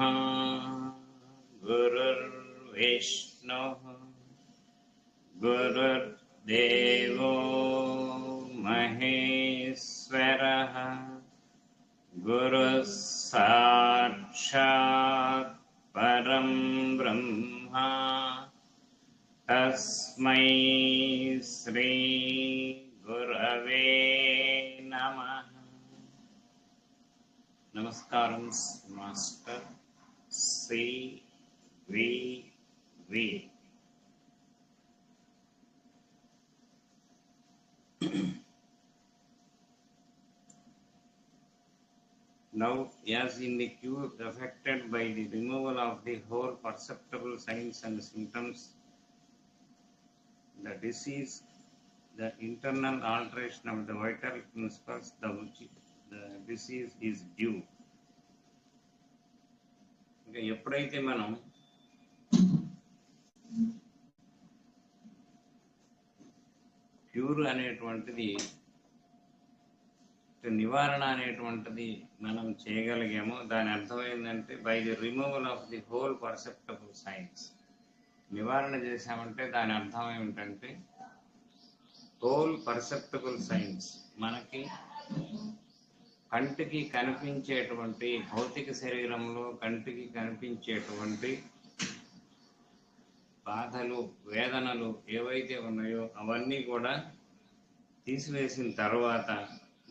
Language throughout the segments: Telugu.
ब्रह्मा गुरुर्विष्णुः गुरुर्देवो महेश्वरः गुरुः साक्षात् परं ब्रह्मा तस्मै श्री गुरवे नमः. नमस्कारं master CVV. Now, as in the cure affected by the removal of the whole perceptible signs and symptoms, the disease, the internal alteration of the vital principles, the disease is due. ఇంకా ఎప్పుడైతే మనం క్యూర్ అనేటువంటిది, నివారణ అనేటువంటిది మనం చేయగలిగామో దాని అర్థం ఏంటంటే by the removal of the whole perceptible science. నివారణ చేసామంటే దాని అర్థం ఏమిటంటే హోల్ పర్సెప్టబుల్ సైన్స్, మనకి కంటికి కనిపించేటువంటి భౌతిక శరీరంలో కంటికి కనిపించేటువంటి బాధలు, వేదనలు ఏవైతే ఉన్నాయో అవన్నీ కూడా తీసివేసిన తర్వాత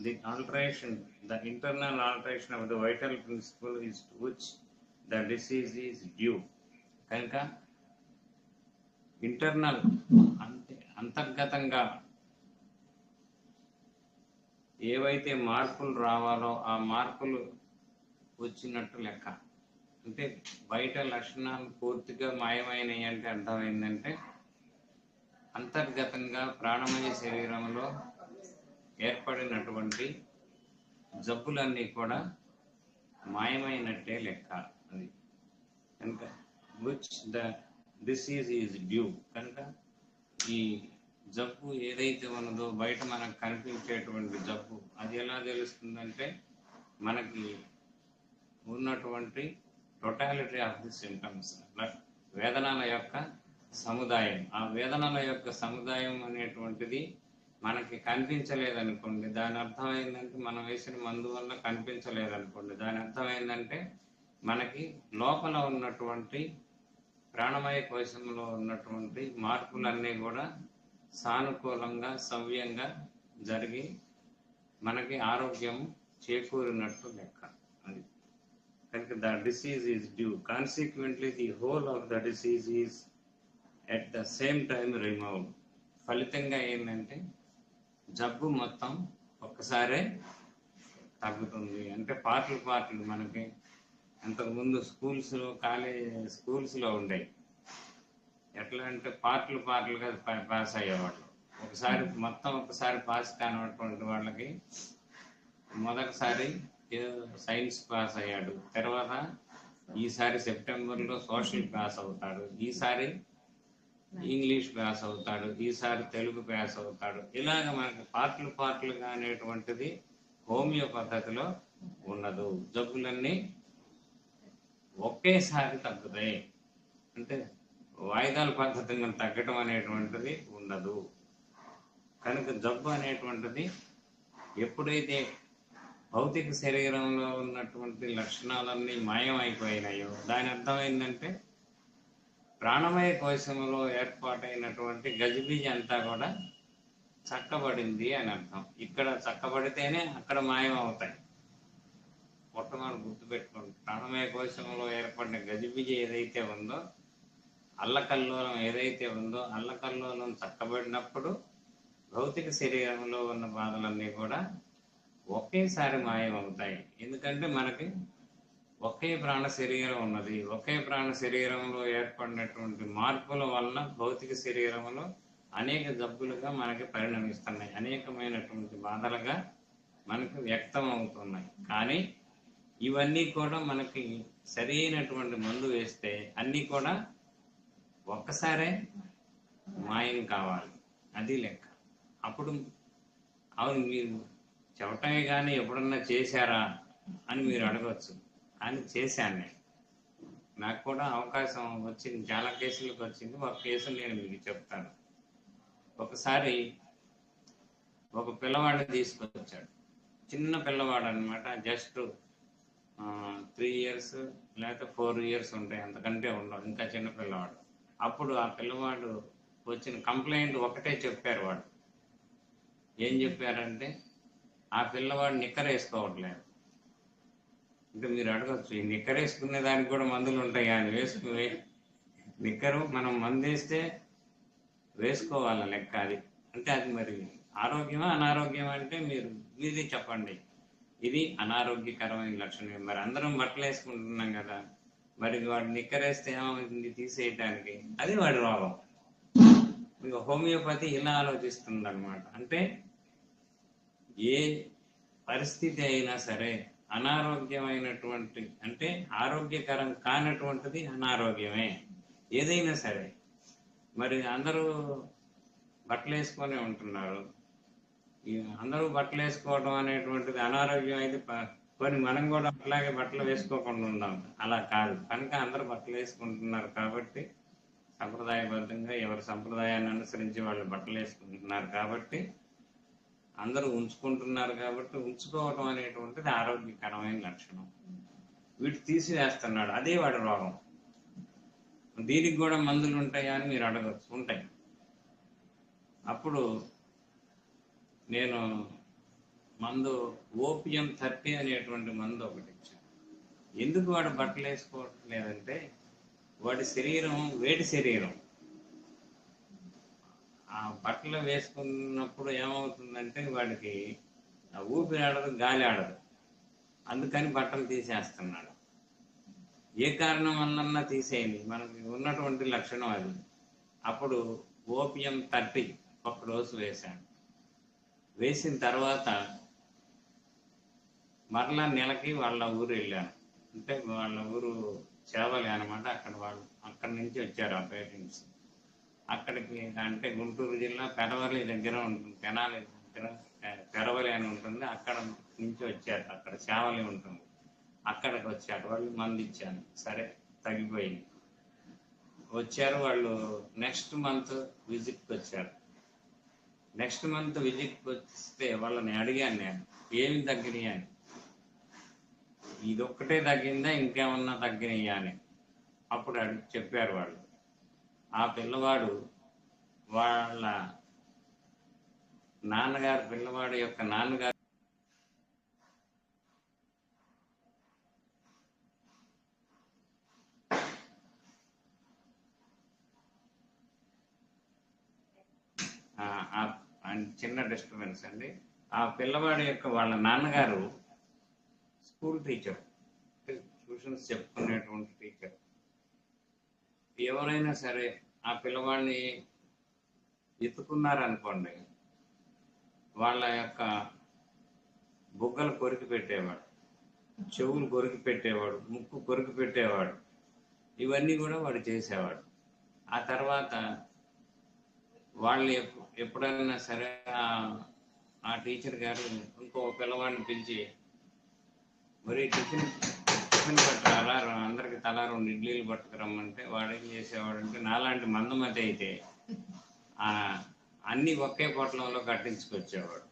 the alteration, the internal alteration of the vital principle is to which the disease is due. కనుక ఇంటర్నల్ అంతర్గతంగా ఏవైతే మార్పులు రావాలో ఆ మార్పులు వచ్చినట్టు లెక్క. అంటే బయట లక్షణాలు పూర్తిగా మాయమైనవి అంటే అర్థమైందంటే అంతర్గతంగా ప్రాణమయ శరీరంలో ఏర్పడినటువంటి జబ్బులన్నీ కూడా మాయమైనట్టే లెక్క. అది కనుక which the disease is due. కనుక ఈ జబ్బు ఏదైతే ఉన్నదో బయట మనకు కనిపించేటువంటి జబ్బు అది ఎలా తెలుస్తుందంటే మనకి ఉన్నటువంటి టోటాలిటీ ఆఫ్ ది సింటమ్స్, వేదనల యొక్క సముదాయం. ఆ వేదనల యొక్క సముదాయం అనేటువంటిది మనకి కనిపించలేదనుకోండి, దాని అర్థం ఏంటంటే మనం వేసిన మందు వల్ల కనిపించలేదనుకోండి, దాని అర్థం ఏంటంటే మనకి లోపల ఉన్నటువంటి ప్రాణమయ కోశంలో ఉన్నటువంటి మార్పులన్నీ కూడా సానుకూలంగా సవ్యంగా జరిగి మనకి ఆరోగ్యం చేకూరినట్టు లెక్క. అది కనుక the disease is due. Consequently the whole of the disease is at the same time removed. ఫలితంగా ఏంటంటే జబ్బు మొత్తం ఒక్కసారే తగ్గుతుంది. అంటే పార్ట్లు మనకి అంతకుముందు స్కూల్స్లో ఉండేవి. ఎట్లా అంటే పార్ట్లుగా పాస్ అయ్యేవాళ్ళు. ఒకసారి పాస్ కానిటువంటి వాళ్ళకి మొదటిసారి సైన్స్ పాస్ అయ్యాడు, తర్వాత ఈసారి సెప్టెంబర్లో సోషల్ పాస్ అవుతాడు, ఈసారి ఇంగ్లీష్ పాస్ అవుతాడు, ఈసారి తెలుగు పాస్ అవుతాడు. ఇలాగ మనకి పార్ట్లుగా అనేటువంటిది హోమియో పద్ధతిలో ఉండదు. జబ్బులన్నీ ఒకేసారి తగ్గుతాయి. అంటే వాయిదాల పద్ధతిగా తగ్గటం అనేటువంటిది ఉండదు. కనుక జబ్బు అనేటువంటిది ఎప్పుడైతే భౌతిక శరీరంలో ఉన్నటువంటి లక్షణాలన్నీ మాయం అయిపోయినాయో దాని అర్థం ఏంటంటే ప్రాణమయ కోశంలో ఏర్పాటైనటువంటి గజిబిజి అంతా కూడా చక్కబడింది అని అర్థం. ఇక్కడ చక్కబడితేనే అక్కడ మాయం అవుతాయి. మొట్టమొదటి గుర్తుపెట్టుకోండి, ప్రాణమయ కోశంలో ఏర్పడిన గజిబిజి ఏదైతే ఉందో, అల్లకల్లోలం ఏదైతే ఉందో, అల్లకల్లోలం చక్కబడినప్పుడు భౌతిక శరీరంలో ఉన్న బాధలన్నీ కూడా ఒకేసారి మాయం అవుతాయి. ఎందుకంటే మనకి ఒకే ప్రాణ శరీరం ఉన్నది. ఒకే ప్రాణ శరీరంలో ఏర్పడినటువంటి మార్పుల వలన భౌతిక శరీరంలో అనేక జబ్బులుగా మనకి పరిణమిస్తున్నాయి, అనేకమైనటువంటి బాధలుగా మనకు వ్యక్తం అవుతున్నాయి. కానీ ఇవన్నీ కూడా మనకి సరైనటువంటి మందు వేస్తే అన్నీ కూడా ఒక్కసారే మాయం కావాలి. అది లెక్క. అప్పుడు అవును మీరు చెప్పటమే కానీ ఎప్పుడన్నా చేశారా అని మీరు అడగవచ్చు. అని చేశాను నేను. నాకు కూడా అవకాశం వచ్చింది, చాలా కేసులకు వచ్చింది. ఒక కేసు నేను మీకు చెప్తాను. ఒకసారి ఒక పిల్లవాడిని తీసుకొచ్చాడు, చిన్న పిల్లవాడు అనమాట, జస్ట్ 3 years లేకపోతే 4 years ఉంటాయి, అంతకంటే ఉండవు, ఇంకా చిన్న పిల్లవాడు. అప్పుడు ఆ పిల్లవాడు వచ్చిన కంప్లైంట్ ఒకటే చెప్పారు. వాడు ఏం చెప్పారంటే, ఆ పిల్లవాడు నిక్కర్ వేసుకోవట్లేదు. అంటే మీరు అడగచ్చు, ఈ నిక్కర్ వేసుకునే దానికి కూడా మందులు ఉంటాయి కానీ వేసుకునే నిక్కరు మనం మందు వేస్తే వేసుకోవాల లెక్క అది. అంటే అది మరి ఆరోగ్యమా అనారోగ్యమా అంటే మీది చెప్పండి. ఇది అనారోగ్యకరమైన లక్షణం. మరి అందరం బట్టలు వేసుకుంటున్నాం కదా, మరి వాడు నిక్కరేస్తే ఏమవుతుంది తీసేయటానికి? అది వాడి రోగం. హోమియోపతి ఇలా ఆలోచిస్తుంది అనమాట. అంటే ఏ పరిస్థితి అయినా సరే అనారోగ్యమైనటువంటి, అంటే ఆరోగ్యకరం కానటువంటిది అనారోగ్యమే ఏదైనా సరే. మరి అందరూ బట్టలు వేసుకొని ఉంటున్నారు, అందరూ బట్టలు వేసుకోవడం అనేటువంటిది అనారోగ్యం అయితే కొన్ని మనం కూడా అట్లాగే బట్టలు వేసుకోకుండా ఉందాం, అలా కాదు. కనుక అందరూ బట్టలు వేసుకుంటున్నారు కాబట్టి, సంప్రదాయబద్ధంగా ఎవరి సంప్రదాయాన్ని అనుసరించి వాళ్ళు బట్టలు వేసుకుంటున్నారు కాబట్టి, అందరూ ఉంచుకుంటున్నారు కాబట్టి, ఉంచుకోవటం అనేటువంటిది ఆరోగ్యకరమైన లక్షణం. వీటి తీసివేస్తున్నాడు, అదే వాడి రోగం. దీనికి కూడా మందులు ఉంటాయా అని మీరు అడగచ్చు. ఉంటాయి. అప్పుడు నేను మందు ఓపియం 30 అనేటువంటి మందు ఒకటి ఇచ్చాను. ఎందుకు వాడు బట్టలు వేసుకోవట్లేదంటే, వాడి శరీరం వేడి శరీరం. ఆ బట్టలు వేసుకున్నప్పుడు ఏమవుతుందంటే వాడికి ఊపిరి ఆడదు, గాలి ఆడదు. అందుకని బట్టలు తీసేస్తున్నాడు. ఏ కారణం వల్లన్నా తీసేయండి, మనకి ఉన్నటువంటి లక్షణం అది. అప్పుడు ఓపియం 30 ఒక డోసు వేశాను. వేసిన తర్వాత మరలా నెలకి వాళ్ళ ఊరు వెళ్ళాను. అంటే వాళ్ళ ఊరు చేవలి అనమాట. అక్కడి నుంచి వచ్చారు ఆ పేషెంట్స్. అక్కడికి అంటే గుంటూరు జిల్లా పెరవలి దగ్గర ఉంటుంది, తెనాలి దగ్గర పెరవలి అని ఉంటుంది. అక్కడ నుంచి వచ్చారు, అక్కడ చేవలి ఉంటుంది, అక్కడికి వచ్చారు. వాళ్ళు మందు ఇచ్చాను, సరే తగ్గిపోయింది. వచ్చారు వాళ్ళు. నెక్స్ట్ మంత్ విజిట్కి వచ్చారు. నెక్స్ట్ మంత్ విజిట్కి వస్తే వాళ్ళని అడిగాను నేను, ఏమి తగ్గినాయి అని. ఇదొక్కటే తగ్గిందా, ఇంకేమన్నా తగ్గినాయా అని. అప్పుడు చెప్పారు వాళ్ళు, ఆ పిల్లవాడు వాళ్ళ నాన్నగారు, పిల్లవాడు యొక్క నాన్నగారు చిన్న డిస్టర్బెన్స్ అండి. ఆ పిల్లవాడి యొక్క వాళ్ళ నాన్నగారు స్కూల్ టీచర్, ట్యూషన్స్ చెప్పుకునేటువంటి టీచర్. ఎవరైనా సరే ఆ పిల్లవాడిని ఎత్తుకున్నారనుకోండి, వాళ్ళ యొక్క బుగ్గలు కొరికి పెట్టేవాడు, చెవులు కొరికి పెట్టేవాడు, ముక్కు కొరికి పెట్టేవాడు. ఇవన్నీ కూడా వాడు చేసేవాడు. ఆ తర్వాత వాళ్ళు ఎప్పుడైనా సరే ఆ టీచర్ గారు ఇంకో పిల్లవాడిని పిలిచి, మరి టిఫిన్ పట్టుకురా, అందరికి తలా 2 ఇడ్లీలు పట్టుకురమ్మంటే వాడు ఏం చేసేవాడంటే, నాలాంటి మందమతి అయితే అన్ని ఒకే పొట్లంలో కట్టించుకొచ్చేవాడు.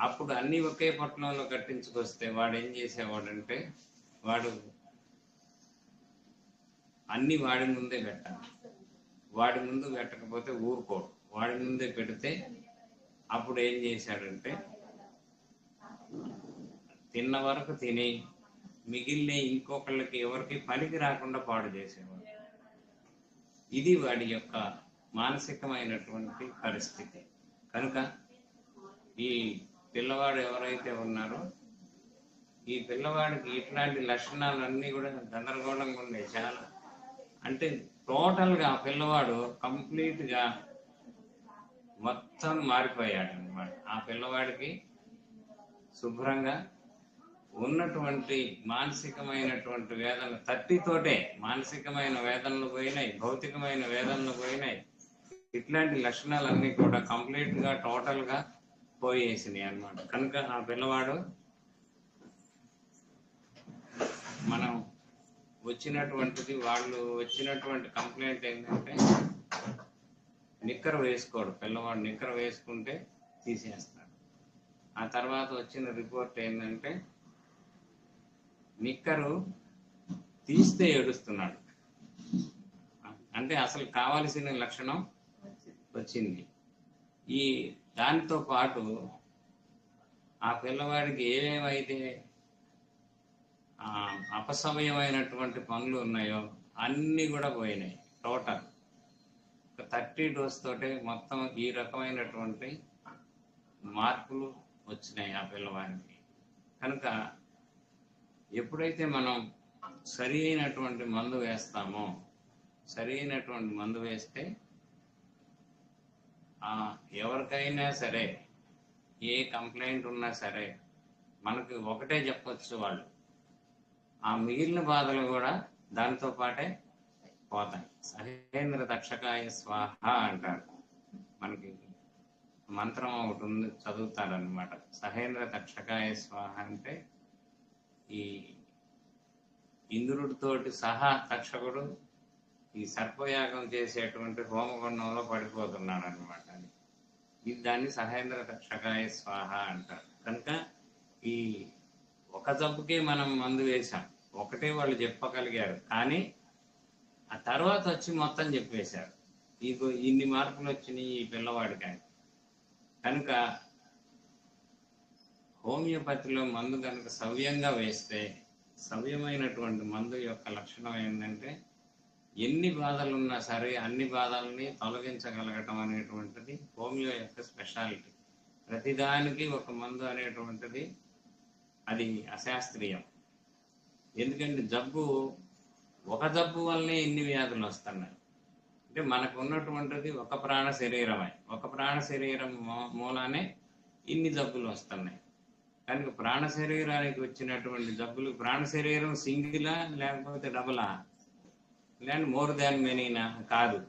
అప్పుడు అన్ని ఒకే పొట్లంలో కట్టించుకొస్తే వాడు ఏం చేసేవాడంటే, వాడు అన్ని వాడి ముందే పెట్టాలి. వాడి ముందు పెట్టకపోతే ఊరుకోడు, వాడి ముందే పెడితే అప్పుడు ఏం చేశాడంటే, తిన్న వరకు తిని మిగిలిన ఇంకొకళ్ళకి ఎవరికి పనికి రాకుండా పాడు చేసేవాడు. ఇది వాడి యొక్క మానసికమైనటువంటి పరిస్థితి. కనుక ఈ పిల్లవాడు ఎవరైతే ఉన్నారో, ఈ పిల్లవాడికి ఇట్లాంటి లక్షణాలన్నీ కూడా గందరగోళంగా ఉన్నాయి చాలా. అంటే టోటల్గా ఆ పిల్లవాడు కంప్లీట్గా మొత్తం మారిపోయాడు అన్నమాట. ఆ పిల్లవాడికి శుభ్రంగా ఉన్నటువంటి మానసికమైనటువంటి వేదన 30 తోటే మానసికమైన వేదనలు పోయినాయి, భౌతికమైన వేదనలు పోయినాయి. ఇట్లాంటి లక్షణాలన్నీ కూడా కంప్లీట్గా టోటల్గా పోయేసినాయి అన్నమాట. కనుక ఆ పిల్లవాడు మనం వచ్చినటువంటిది, వాళ్ళు వచ్చినటువంటి కంప్లైంట్ ఏంటంటే నిక్కర వేసుకోడు పిల్లవాడు. నిక్కర వేసుకుంటే తీసేస్తాడు. ఆ తర్వాత వచ్చిన రిపోర్ట్ ఏంటంటే నిక్కరు తీస్తే ఏడుస్తున్నాడు. అంటే అసలు కావాల్సిన లక్షణం వచ్చింది. ఈ దానితో పాటు ఆ పిల్లవాడికి ఏమేమైతే అపసమయమైనటువంటి పనులు ఉన్నాయో అన్నీ కూడా పోయినాయి. టోటల్ 30 డోస్ తోటే మొత్తం ఈ రకమైనటువంటి మార్పులు వచ్చినాయి ఆ పిల్లవాడికి. కనుక ఎప్పుడైతే మనం సరి అయినటువంటి మందు వేస్తామో, సరి అయినటువంటి మందు వేస్తే ఎవరికైనా సరే ఏ కంప్లైంట్ ఉన్నా సరే మనకి ఒకటే చెప్పొచ్చు, వాళ్ళు ఆ మిగిలిన బాధలు కూడా దానితో పాటే పోతాయి. సహేంద్ర తక్షకాయ స్వాహ అంటారు. మనకి మంత్రం ఒకటి ఉంది, చదువుతారనమాట. సహేంద్ర తక్షకాయ స్వాహ అంటే ఈ ఇంద్రుడితోటి సహా తక్షకుడు ఈ సర్పయాగం చేసేటువంటి హోమగుండంలో పడిపోతున్నాడు అనమాట. ఇది దాన్ని సహేంద్ర తక్షకాయ స్వాహ అంటారు. కనుక ఈ ఒక జబ్బుకే మనం మందు వేశాం, ఒకటే వాళ్ళు చెప్పగలిగారు, కానీ ఆ తర్వాత వచ్చి మొత్తం చెప్పేశారు. ఇన్ని మార్పులు వచ్చినాయి ఈ పిల్లవాడికి. కనుక హోమియోపతిలో మందు కనుక సవ్యంగా వేస్తే, సవ్యమైనటువంటి మందు యొక్క లక్షణం ఏంటంటే ఎన్ని బాధలు ఉన్నా సరే అన్ని బాధల్ని తొలగించగలగటం అనేటువంటిది హోమియో యొక్క స్పెషాలిటీ. ప్రతిదానికి ఒక మందు అనేటువంటిది అది అశాస్త్రీయం. ఎందుకంటే ఒక జబ్బు వల్లనే ఇన్ని వ్యాధులు వస్తున్నాయి. అంటే మనకు ఉన్నటువంటిది ఒక ప్రాణ శరీరమే, ఒక ప్రాణ శరీరం మూలానే ఇన్ని జబ్బులు వస్తున్నాయి. కనుక ప్రాణ శరీరానికి వచ్చినటువంటి జబ్బులు, ప్రాణ శరీరం సింగిలా లేకపోతే డబులా, లేదంటే మోర్ దాన్ మెనీనా? కాదు.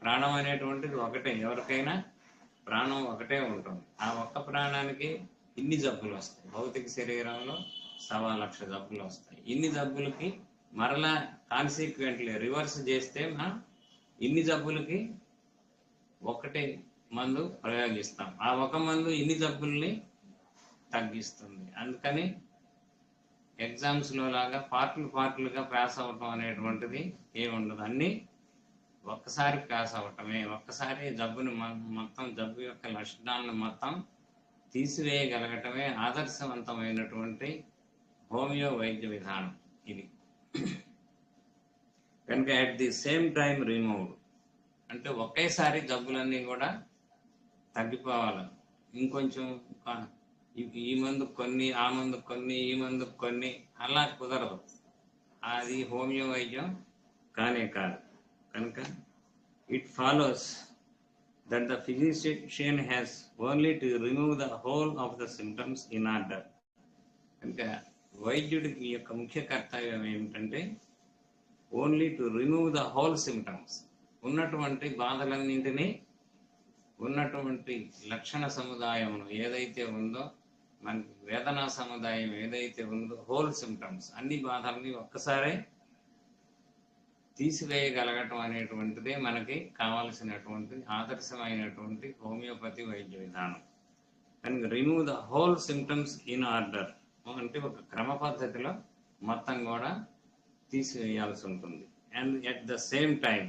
ప్రాణం అనేటువంటిది ఒకటే. ఎవరికైనా ప్రాణం ఒకటే ఉంటుంది. ఆ ఒక్క ప్రాణానికి ఇన్ని జబ్బులు వస్తాయి. భౌతిక శరీరంలో 1,00,000 జబ్బులు వస్తాయి. ఇన్ని జబ్బులకి మరలా కాన్సిక్వెంట్లీ రివర్స్ చేస్తే మనం ఇన్ని జబ్బులకి ఒకటే మందు ప్రయోగిస్తాం. ఆ ఒక మందు ఇన్ని జబ్బుల్ని తగ్గిస్తుంది. అందుకని ఎగ్జామ్స్లో లాగా పార్ట్లుగా పాస్ అవ్వటం అనేటువంటిది ఏముండదు. అన్నీ ఒక్కసారి పాస్ అవ్వటమే. ఒక్కసారి జబ్బుని మొత్తం జబ్బు యొక్క లక్షణాలను మొత్తం తీసివేయగలగటమే ఆదర్శవంతమైనటువంటి హోమియో వైద్య విధానం ఇది. కనుక at the same time removed అంటే ఒకేసారి జబ్బులన్నీ కూడా తగ్గిపోవాలి. ఇంకొంచెం ఈ మందు కొన్ని, ఆ మందు కొన్ని, ఈ మందు కొన్ని, అలా కుదరదు. అది హోమియో వైద్యం కానే కాదు. కనుక it follows that the physician has only to remove the whole of the symptoms in order. కనుక వైద్యుడికి యొక్క ముఖ్య కర్తవ్యం ఏమిటంటే only to remove the whole symptoms, ఉన్నటువంటి బాధలన్నింటినీ, ఉన్నటువంటి లక్షణ సముదాయం ఏదైతే ఉందో, మనకి వేదనా సముదాయం ఏదైతే ఉందో, హోల్ సిమ్టమ్స్ అన్ని బాధల్ని ఒక్కసారే తీసివేయగలగటం అనేటువంటిదే మనకి కావలసినటువంటి ఆదర్శమైనటువంటి హోమియోపతి వైద్య విధానం. కనుక remove the whole symptoms in order అంటే ఒక క్రమ పద్ధతిలో మొత్తం కూడా తీసివేయాల్సి ఉంటుంది. And at the same time,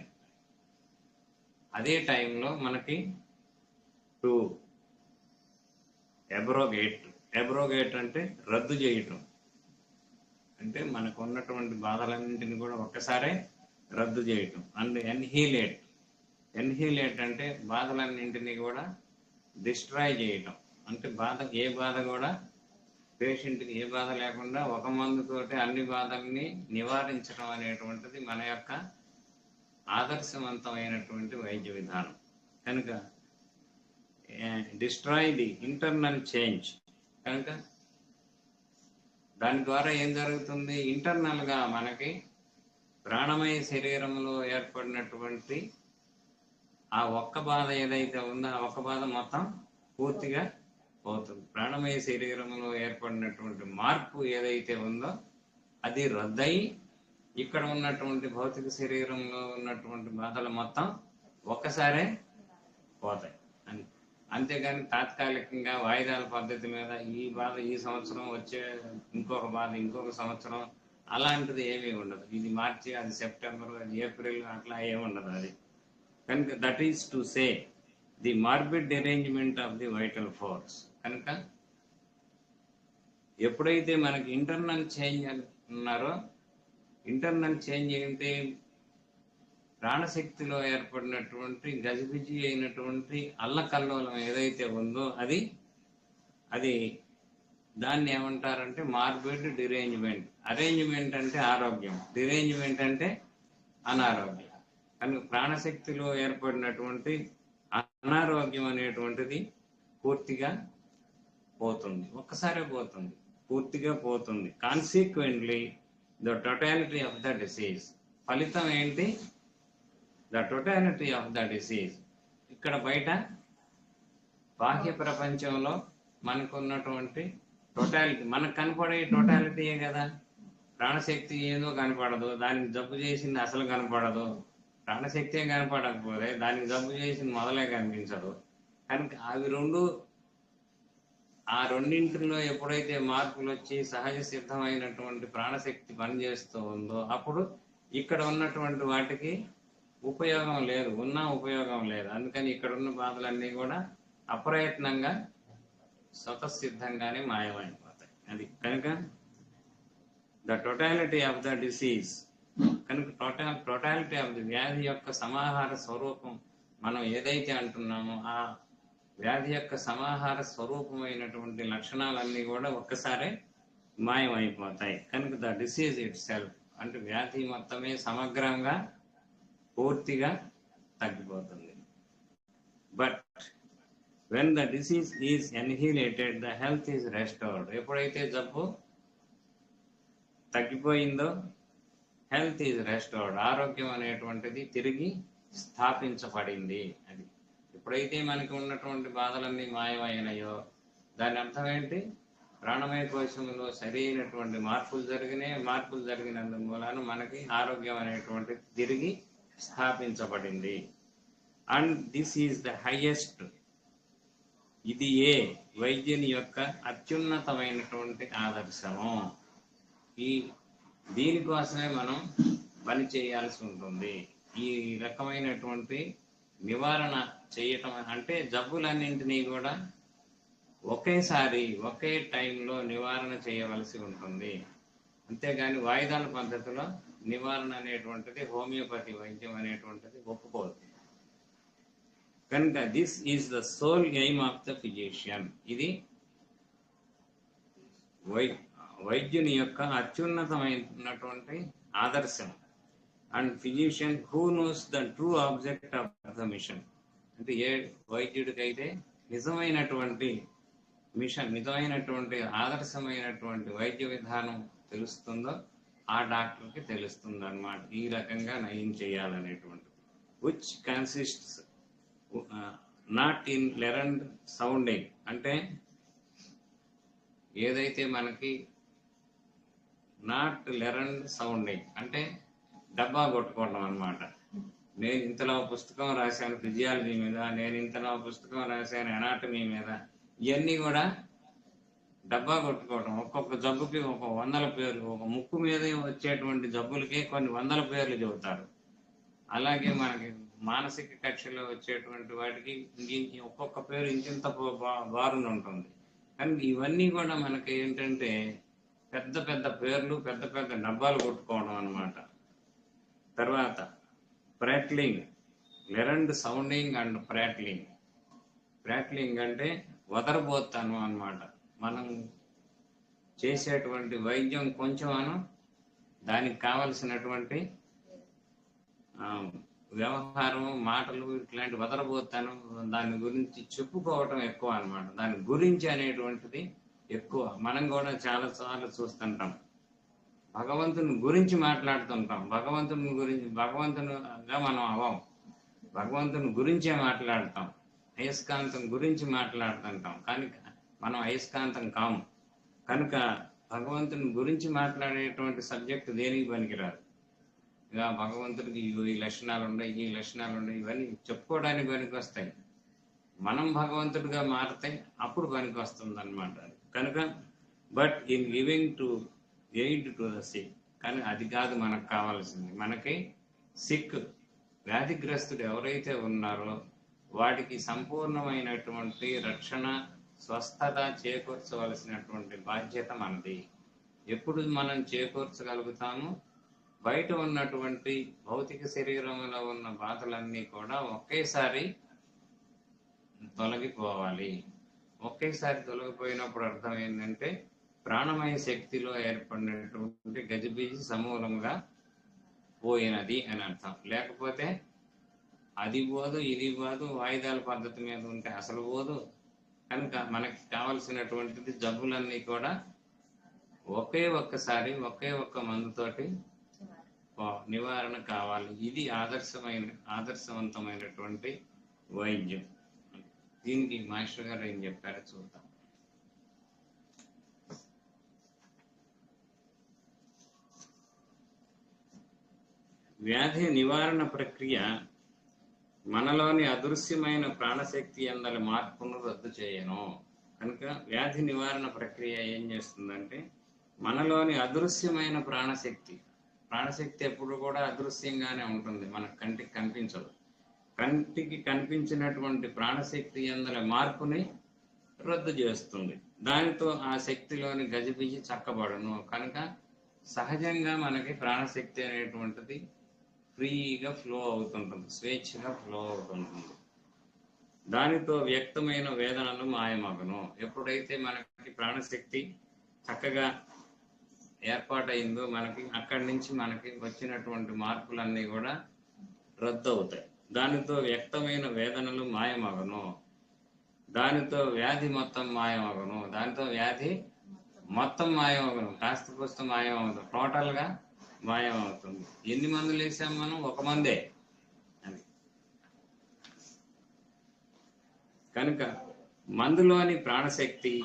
అదే టైంలో మనకి టు అబ్రోగేట్ అంటే రద్దు చేయటం. అంటే మనకు ఉన్నటువంటి బాధలన్నింటినీ కూడా ఒక్కసారే రద్దు చేయటం. అండ్ ఎన్హీలేట్ అంటే బాధలన్నింటినీ కూడా డిస్ట్రాయ్ చేయటం. అంటే ఏ బాధ కూడా పేషెంట్కి ఏ బాధ లేకుండా ఒక మందుతోటి అన్ని బాధల్ని నివారించడం అనేటువంటిది మన యొక్క ఆదర్శవంతమైనటువంటి వైద్య విధానం. కనుక డిస్ట్రాయ్ ది ఇంటర్నల్ చేంజ్. కనుక దాని ద్వారా ఏం జరుగుతుంది? ఇంటర్నల్గా మనకి ప్రాణమయ శరీరంలో ఏర్పడినటువంటి ఆ ఒక్క బాధ ఏదైతే ఉందో ఆ ఒక్క బాధ మొత్తం పూర్తిగా పోతుంది. ప్రాణమయ శరీరంలో ఏర్పడినటువంటి మార్పు ఏదైతే ఉందో అది రద్దయి ఇక్కడ ఉన్నటువంటి భౌతిక శరీరంలో ఉన్నటువంటి బాధలు మొత్తం ఒక్కసారే పోతాయి. అంతేగాని తాత్కాలికంగా వాయిదాల పద్ధతి మీద ఈ బాధ ఈ సంవత్సరం వచ్చే ఇంకొక బాధ ఇంకొక సంవత్సరం అలాంటిది ఏమీ ఉండదు. ఇది మార్చి, అది సెప్టెంబర్, అది ఏప్రిల్, అట్లా ఏమి ఉండదు. అది కనుక that is to say the morbid arrangement of the vital force. కనుక ఎప్పుడైతే మనకి ఇంటర్నల్ చేంజ్ అన్నారో, ఇంటర్నల్ చేంజ్ ఏంటి? ప్రాణశక్తిలో ఏర్పడినటువంటి గజిబిజి అయినటువంటి అల్లకల్లోలం ఏదైతే ఉందో అది దాన్ని ఏమంటారంటే మార్బిడ్ డిరేంజ్మెంట్. అరేంజ్మెంట్ అంటే ఆరోగ్యం, డిరేంజ్మెంట్ అంటే అనారోగ్యం. కనుక ప్రాణశక్తిలో ఏర్పడినటువంటి అనారోగ్యం అనేటువంటిది పూర్తిగా పోతుంది, ఒక్కసారే పోతుంది, పూర్తిగా పోతుంది. Consequently the totality of the disease. ఫలితం ఏంటి? The totality of the disease. ఇక్కడ బయట బాహ్య ప్రపంచంలో మనకున్నటువంటి టోటాలిటీ, మనకు కనపడే టోటాలిటీయే కదా. ప్రాణశక్తి ఏదో కనపడదు, దానికి జబ్బు చేసింది అసలు కనపడదు. ప్రాణశక్తే కనపడకపోతే దానికి జబ్బు చేసింది మొదలే కనిపించదు. కనుక అవి ఆ రెండింటిలో ఎప్పుడైతే మార్పులు వచ్చి సహజ సిద్ధమైనటువంటి ప్రాణశక్తి పనిచేస్తూ ఉందో అప్పుడు ఇక్కడ ఉన్నటువంటి వాటికి ఉపయోగం లేదు, ఉన్నా ఉపయోగం లేదు. అందుకని ఇక్కడ ఉన్న బాధలన్నీ కూడా అప్రయత్నంగా స్వతసిద్ధంగానే మాయమైపోతాయి. అది కనుక the totality of the disease. కనుక టోటాలిటీ ఆఫ్ ది వ్యాధి యొక్క సమాహార స్వరూపం మనం ఏదైతే అంటున్నామో ఆ వ్యాధి యొక్క సమాహార స్వరూపమైనటువంటి లక్షణాలన్నీ కూడా ఒక్కసారే మాయమైపోతాయి. కనుక ద డిసీజ్ ఇట్ సెల్ఫ్ అంటే వ్యాధి మొత్తమే సమగ్రంగా పూర్తిగా తగ్గిపోతుంది. But when the disease is annihilated the health is restored. ఎప్పుడైతే జబ్బు తగ్గిపోయిందో హెల్త్ ఈజ్ రెస్టోర్డ్, ఆరోగ్యం అనేటువంటిది తిరిగి స్థాపించబడింది. అది ఎప్పుడైతే మనకి ఉన్నటువంటి బాధలన్నీ మాయమైనాయో దాని అర్థం ఏంటి? ప్రాణమయ కోశంలో సరైనటువంటి మార్పులు జరిగినందు మూలాన మనకి ఆరోగ్యం అనేటువంటిది తిరిగి స్థాపించబడింది. And this is the highest. ఇది వైద్యుని యొక్క అత్యున్నతమైనటువంటి ఆదర్శము. దీనికోసమే మనం పని చేయాల్సి ఉంటుంది. ఈ రకమైనటువంటి నివారణ చేయటం అంటే జబ్బులన్నింటినీ కూడా ఒకేసారి ఒకే టైంలో నివారణ చేయవలసి ఉంటుంది. అంతేగాని వాయిదాల పద్ధతిలో నివారణ అనేటువంటిది హోమియోపతి వైద్యం అనేటువంటిది ఒప్పుకోదు. కనుక this is the sole aim of the physician. ఇది వైద్యుని యొక్క అత్యున్నతమైనటువంటి ఆదర్శం. And physician who knows the true object of the mission. అంటే ఏ వైద్యుడికైతే నిజమైనటువంటి మిషన్, నిజమైనటువంటి ఆదర్శమైనటువంటి వైద్య విధానం తెలుస్తుందో ఆ డాక్టర్కి తెలుస్తుంది అన్నమాట ఈ రకంగా నయం చేయాలనేటువంటిది. Which consists not in learned sounding. అంటే ఏదైతే మనకి నాట్ లెరండ్ సౌండింగ్ అంటే డబ్బా కొట్టుకోవడం అనమాట. నేను ఇంతలో పుస్తకం రాశాను ఫిజియాలజీ మీద, నేను ఇంతలో పుస్తకం రాశాను ఎనాటమీ మీద, ఇవన్నీ కూడా డబ్బా కొట్టుకోవడం. ఒక్కొక్క జబ్బుకి ఒక 100 పేర్లు, ఒక ముక్కు మీద వచ్చేటువంటి జబ్బులకి కొన్ని 100 పేర్లు చెబుతారు. అలాగే మనకి మానసిక కక్షలో వచ్చేటువంటి వాటికి ఒక్కొక్క పేరు ఇంకింత బారుని ఉంటుంది. కానీ ఇవన్నీ కూడా మనకి ఏంటంటే పెద్ద పెద్ద పేర్లు, పెద్ద పెద్ద డబ్బాలు కొట్టుకోవడం అనమాట. తర్వాత ప్రాట్లింగ్, లెరండ్ సౌండింగ్ అండ్ ప్రాట్లింగ్. ప్రాట్లింగ్ అంటే వదరబోతాను అనమాట. మనం చేసేటువంటి వైద్యం కొంచెం దానికి కావలసినటువంటి వ్యవహారం, మాటలు ఇట్లాంటి వదరబోతాను దాని గురించి చెప్పుకోవటం ఎక్కువ అనమాట. దాని గురించి అనేటువంటిది ఎక్కువ. మనం కూడా చాలా సార్లు చూస్తుంటాం, భగవంతుని గురించి మాట్లాడుతుంటాం. భగవంతునిగా మనం అవ్వం, భగవంతుని గురించే మాట్లాడతాం. అయస్కాంతం గురించి మాట్లాడుతుంటాం, కానీ మనం అయస్కాంతం కాము. కనుక భగవంతుని గురించి మాట్లాడేటువంటి సబ్జెక్టు దేనికి పనికిరాదు. ఇక భగవంతుడికి ఈ లక్షణాలు ఉన్నాయి, ఈ లక్షణాలు ఉన్నాయి, ఇవన్నీ చెప్పుకోవడానికి పనికి వస్తాయి. మనం భగవంతుడిగా మారితే అప్పుడు పనికి వస్తుంది అనమాట. కనుక but in giving to aid to the sick, కానీ అది కాదు మనకు కావాల్సింది. మనకి సిక్ వ్యాధిగ్రస్తుడు ఎవరైతే ఉన్నారో వాడికి సంపూర్ణమైనటువంటి రక్షణ, స్వస్థత చేకూర్చవలసినటువంటి బాధ్యత మనది. ఎప్పుడు మనం చేకూర్చగలుగుతాము? బయట ఉన్నటువంటి భౌతిక శరీరంలో ఉన్న బాధలన్నీ కూడా ఒకేసారి తొలగిపోవాలి. ఒకేసారి తొలగిపోయినప్పుడు అర్థం ఏంటంటే ప్రాణమయ శక్తిలో ఏర్పడినటువంటి గజిబిజి సమూలంగా పోయినది అని అర్థం. లేకపోతే అది పోదు, ఇది పోదు, వాయిదాల పద్ధతి మీద ఉంటే అసలు పోదు. కనుక మనకి కావలసినటువంటిది జబ్బులన్నీ కూడా ఒకే ఒక్కసారి ఒకే ఒక్క మందుతోటి నివారణ కావాలి. ఇది ఆదర్శవంతమైనటువంటి వైద్యం. దీనికి మాస్టర్ గారు ఏం చెప్పారో చూద్దాం. వ్యాధి నివారణ ప్రక్రియ మనలోని అదృశ్యమైన ప్రాణశక్తి అందరి మార్పును రద్దు చేయను. కనుక వ్యాధి నివారణ ప్రక్రియ ఏం చేస్తుందంటే మనలోని అదృశ్యమైన ప్రాణశక్తి ఎప్పుడు కూడా అదృశ్యంగానే ఉంటుంది, మన కంటికి కనిపించదు. కంటికి కనిపించినటువంటి ప్రాణశక్తి అందరి మార్పుని రద్దు చేస్తుంది. దానితో ఆ శక్తిలోని గజిబిజి చక్కబడును. కనుక సహజంగా మనకి ప్రాణశక్తి అనేటువంటిది ఫ్రీగా ఫ్లో అవుతుంటుంది, స్వేచ్ఛగా ఫ్లో అవుతుంటుంది. దానితో వ్యక్తమైన వేదనలు మాయమగును. ఎప్పుడైతే మనకి ప్రాణశక్తి చక్కగా ఏర్పాటైందో మనకి అక్కడి నుంచి మనకి వచ్చినటువంటి మార్పులన్నీ కూడా రద్దు అవుతాయి. దానితో వ్యక్తమైన వేదనలు మాయమగును. దానితో వ్యాధి మొత్తం మాయమగును. దానితో వ్యాధి మొత్తం మాయమగును. కాస్త పుస్త మాయమవుతుంది, టోటల్గా మాయమవుతుంది. ఎన్ని మందులు వేసాం మనం? ఒక మందే అది. కనుక మందులోని ప్రాణశక్తి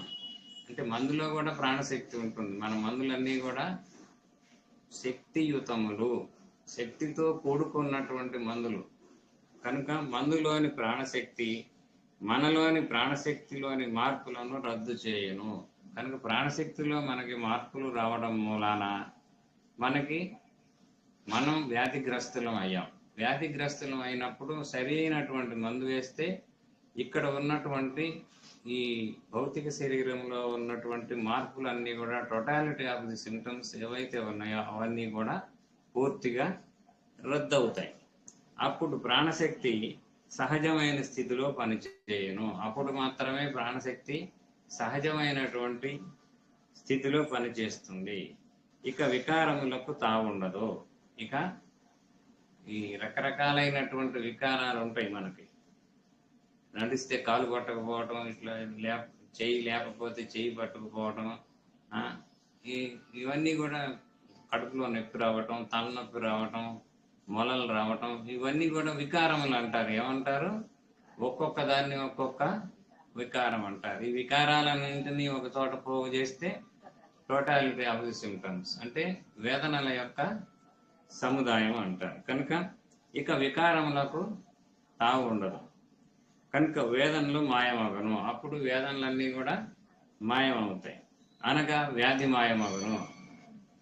అంటే మందులో కూడా ప్రాణశక్తి ఉంటుంది. మన మందులన్నీ కూడా శక్తియుతములు, శక్తితో కూడుకున్నటువంటి మందులు. కనుక మందులోని ప్రాణశక్తి మనలోని ప్రాణశక్తిలోని మార్పులను రద్దు చేయను. కనుక ప్రాణశక్తిలో మనకి మార్పులు రావడం మూలాన మనం వ్యాధిగ్రస్తులం అయ్యాం. వ్యాధిగ్రస్తులం అయినప్పుడు సరైనటువంటి మందు వేస్తే ఇక్కడ ఉన్నటువంటి ఈ భౌతిక శరీరంలో ఉన్నటువంటి మార్పులన్నీ కూడా టోటాలిటీ ఆఫ్ ది సింటమ్స్ ఏవైతే ఉన్నాయో అవన్నీ కూడా పూర్తిగా రద్దు అవుతాయి. అప్పుడు ప్రాణశక్తి సహజమైన స్థితిలో పనిచేయను. అప్పుడు మాత్రమే ప్రాణశక్తి సహజమైనటువంటి స్థితిలో పనిచేస్తుంది. ఇక వికారములకు తావుండదు. ఇక ఈ రకరకాలైనటువంటి వికారాలు ఉంటాయి మనకి. నడిస్తే కాలు పట్టకపోవటం, ఇట్లా చెయ్యి లేకపోతే చెయ్యి పట్టుకుపోవటం, ఇవన్నీ కూడా కడుపులో నొప్పి రావటం, తలనొప్పి రావటం, మొలలు రావటం, ఇవన్నీ కూడా వికారములు అంటారు. ఏమంటారు? ఒక్కొక్క దాన్ని ఒక్కొక్క వికారం అంటారు. ఈ వికారాలన్నింటినీ ఒక చోట పోగు చేస్తే టోటాలిటీ ఆఫ్ ది సింప్టమ్స్ అంటే వేదనల యొక్క సముదాయం అంటారు. కనుక ఇక వికారములకు తావు ఉండదు. కనుక వేదనలు మాయమగను. అప్పుడు వేదనలన్నీ కూడా మాయమవుతాయి, అనగా వ్యాధి మాయమగను.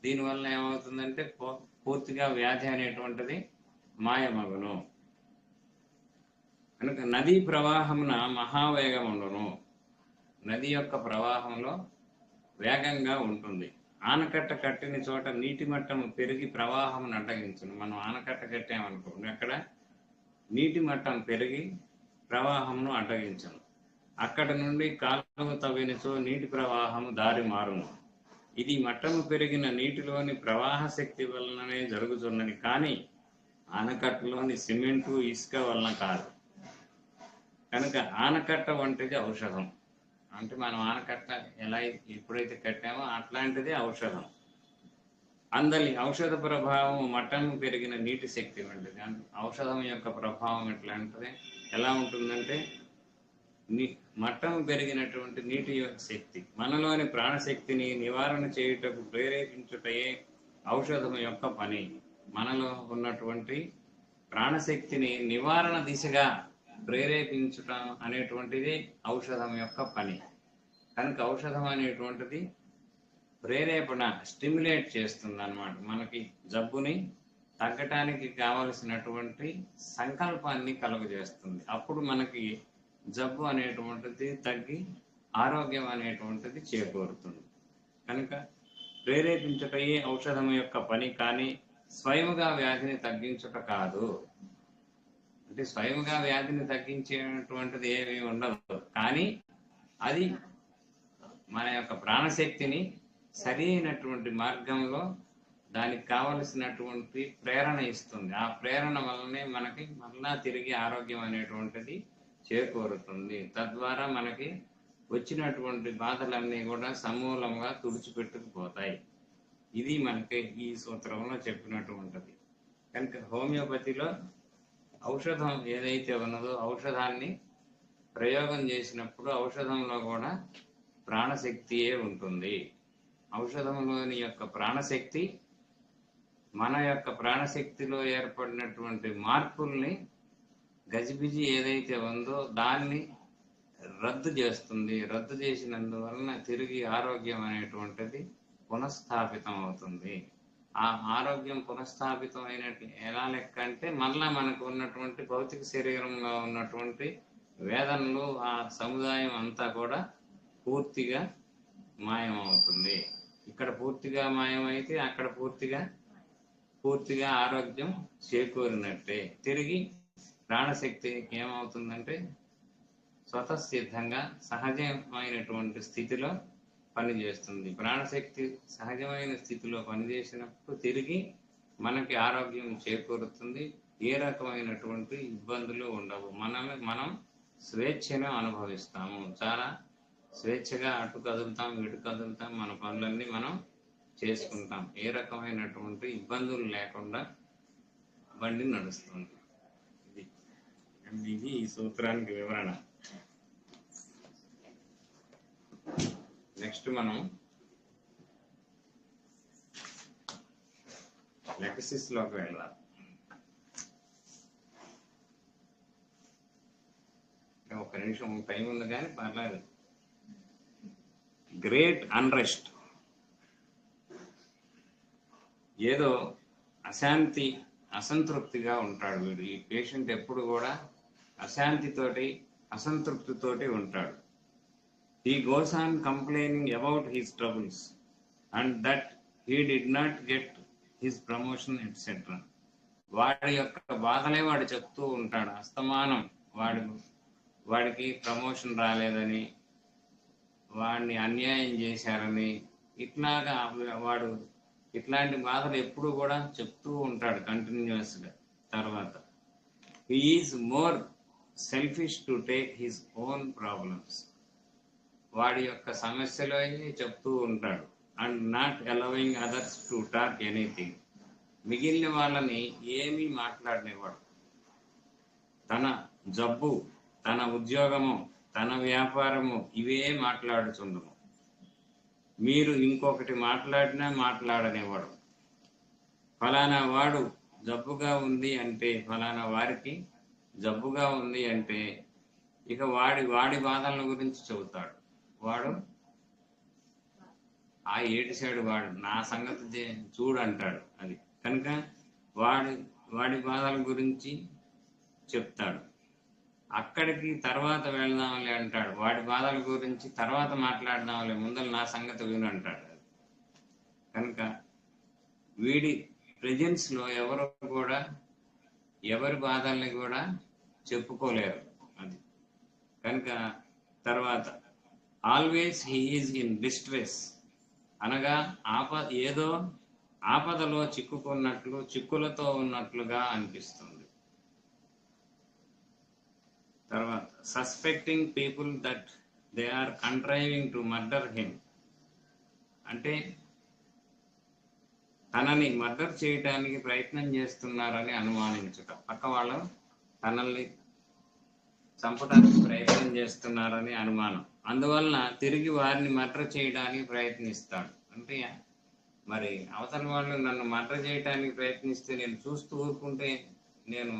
దీనివల్ల ఏమవుతుందంటే పూర్తిగా వ్యాధి అనేటువంటిది మాయమగును. కనుక నదీ ప్రవాహమున మహావేగం ఉండును. నది యొక్క ప్రవాహంలో వేగంగా ఉంటుంది. ఆనకట్ట కట్టిన చోట నీటి మట్టం పెరిగి ప్రవాహం అడ్డగించును. మనం ఆనకట్ట కట్టామనుకోండి, అక్కడ నీటి మట్టం పెరిగి ప్రవాహమును అడ్డగించను. అక్కడ నుండి కాలువ తవ్వినచో నీటి ప్రవాహము దారి మారును. ఇది మట్టము పెరిగిన నీటిలోని ప్రవాహ శక్తి వలననే జరుగుతున్నది, కానీ ఆనకట్టలోని సిమెంటు ఇసుక వలన కాదు. కనుక ఆనకట్ట వంటిది ఔషధం. అంటే మనం ఆనకట్ట ఎలా ఎప్పుడైతే కట్టామో అట్లాంటిది ఔషధం. అందలి ఔషధ ప్రభావం మట్టం పెరిగిన నీటి శక్తి వంటిది. ఔషధం యొక్క ప్రభావం ఎట్లాంటిది, ఎలా ఉంటుందంటే మట్టం పెరిగినటువంటి నీటి యొక్క శక్తి మనలోని ప్రాణశక్తిని నివారణ చేయుటకు ప్రేరేపించుటయే ఔషధం యొక్క పని. మనలో ఉన్నటువంటి ప్రాణశక్తిని నివారణ దిశగా ప్రేరేపించటం అనేటువంటిది ఔషధం యొక్క పని. కనుక ఔషధం అనేటువంటిది ప్రేరేపణ, స్టిమ్యులేట్ చేస్తుంది అన్నమాట. మనకి జబ్బుని తగ్గటానికి కావలసినటువంటి సంకల్పాన్ని కలుగజేస్తుంది. అప్పుడు మనకి జబ్బు అనేటువంటిది తగ్గి ఆరోగ్యం అనేటువంటిది చేకూరుతుంది. కనుక ప్రేరేపించుటయే ఔషధం యొక్క పని, కానీ స్వయముగా వ్యాధిని తగ్గించుట కాదు. అంటే స్వయముగా వ్యాధిని తగ్గించేటువంటిది ఏమీ ఉండదు, కానీ అది మన యొక్క ప్రాణశక్తిని సరి అయినటువంటి మార్గంలో దానికి కావలసినటువంటి ప్రేరణ ఇస్తుంది. ఆ ప్రేరణ వల్లనే మనకి మళ్ళా తిరిగి ఆరోగ్యం అనేటువంటిది చేకూరుతుంది. తద్వారా మనకి వచ్చినటువంటి బాధలన్నీ కూడా సమూలంగా తుడిచిపెట్టుకుపోతాయి. ఇది మనకి ఈ సూత్రంలో చెప్పినటువంటిది. కనుక హోమియోపతిలో ఔషధం ఏదైతే ఉన్నదో ఔషధాన్ని ప్రయోగం చేసినప్పుడు ఔషధంలో కూడా ప్రాణశక్తియే ఉంటుంది. ఔషధంలోని యొక్క ప్రాణశక్తి మన యొక్క ప్రాణశక్తిలో ఏర్పడినటువంటి మార్పుల్ని, గజిబిజి ఏదైతే ఉందో దాన్ని రద్దు చేస్తుంది. రద్దు చేసినందువలన తిరిగి ఆరోగ్యం అనేటువంటిది పునఃస్థాపితం అవుతుంది. ఆ ఆరోగ్యం పునఃస్థాపితం అయినట్టు ఎలా లెక్క అంటే, మళ్ళా మనకు ఉన్నటువంటి భౌతిక శరీరంలో ఉన్నటువంటి వేదనలు, ఆ సముదాయం అంతా కూడా పూర్తిగా మాయమవుతుంది. ఇక్కడ పూర్తిగా మాయమైతే అక్కడ పూర్తిగా ఆరోగ్యం చేకూరినట్టే. తిరిగి ప్రాణశక్తి ఏమవుతుందంటే స్వతసిద్ధంగా సహజమైనటువంటి స్థితిలో పనిచేస్తుంది. ప్రాణశక్తి సహజమైన స్థితిలో పనిచేసినప్పుడు తిరిగి మనకి ఆరోగ్యం చేకూరుతుంది. ఏ రకమైనటువంటి ఇబ్బందులు ఉండవు. మనం స్వేచ్ఛను అనుభవిస్తాము. చాలా స్వేచ్ఛగా అటు కదులుతాం, ఇటు కదులుతాం, మన పనులన్నీ మనం చేసుకుంటాం. ఏ రకమైనటువంటి ఇబ్బందులు లేకుండా బండి నడుస్తుంది. ఇది ఈ సూత్రానికి వివరణ. నెక్స్ట్ మనం లెగసిస్ లోకి వెళ్దాం. ఒక నిమిషం టైం ఉంది కానీ పర్లేదు. గ్రేట్ అన్రెస్ట్, ఏదో అశాంతి, అసంతృప్తిగా ఉంటాడు వీడు. ఈ పేషెంట్ ఎప్పుడు కూడా అశాంతితోటి, అసంతృప్తితోటి ఉంటాడు. He goes on complaining about his troubles and that he did not get his promotion, etc. వాడి యొక్క బాధలే వాడు చెప్తూ ఉంటాడు. అస్తమానం వాడికి ప్రమోషన్ రాలేదని, వాడిని అన్యాయం చేశారని, ఇట్లాగా వాడు ఇట్లాంటి బాధలు ఎప్పుడు కూడా చెప్తూ ఉంటాడు కంటిన్యూస్గా. తర్వాత he is more selfish to take his own problems, వాడి యొక్క సమస్యలో చెప్తూ ఉంటాడు. And not allowing others to talk anything, మిగిలిన వాళ్ళని ఏమీ మాట్లాడనివ్వడు. తన జబ్బు, తన ఉద్యోగము, తన వ్యాపారము ఇవే మాట్లాడుచుండము. మీరు ఇంకొకటి మాట్లాడినా మాట్లాడనివ్వడు. ఫలానా వాడు జబ్బుగా ఉంది అంటే, ఫలానా వారికి జబ్బుగా ఉంది అంటే ఇక వాడి బాధల గురించి చెబుతాడు. వాడు ఆ ఏడిసాడు, వాడు నా సంగతి చూడు అంటాడు. అది కనుక వాడి బాధల గురించి చెప్తాడు. అక్కడికి తర్వాత వెళ్దాంలే అంటాడు. వాడి బాధల గురించి తర్వాత మాట్లాడదాంలే, ముందర నా సంగతి విను అంటాడు. కనుక వీడి ప్రెజెన్స్ లో ఎవరు కూడా ఎవరి బాధల్ని కూడా చెప్పుకోలేరు. అది కనుక తర్వాత always he is in distress, అనగా ఏదో ఆపదలో చిక్కుకున్నట్లు, చిక్కులతో ఉన్నట్లుగా అనిపిస్తుంది. తర్వాత suspecting people that they are contriving to murder him, అంటే తనని మర్డర్ చేయడానికి ప్రయత్నం చేస్తున్నారని అనుమానించుట. పక్క వాళ్ళు తనల్ని చంపడానికి ప్రయత్నం చేస్తున్నారని అనుమానం. అందువలన తిరిగి వారిని మర్డర్ చేయడానికి ప్రయత్నిస్తాడు. అంటే మరి అవతల వాళ్ళు నన్ను మర్డర్ చేయడానికి ప్రయత్నిస్తే నేను చూస్తూ ఊరుకుంటే నేను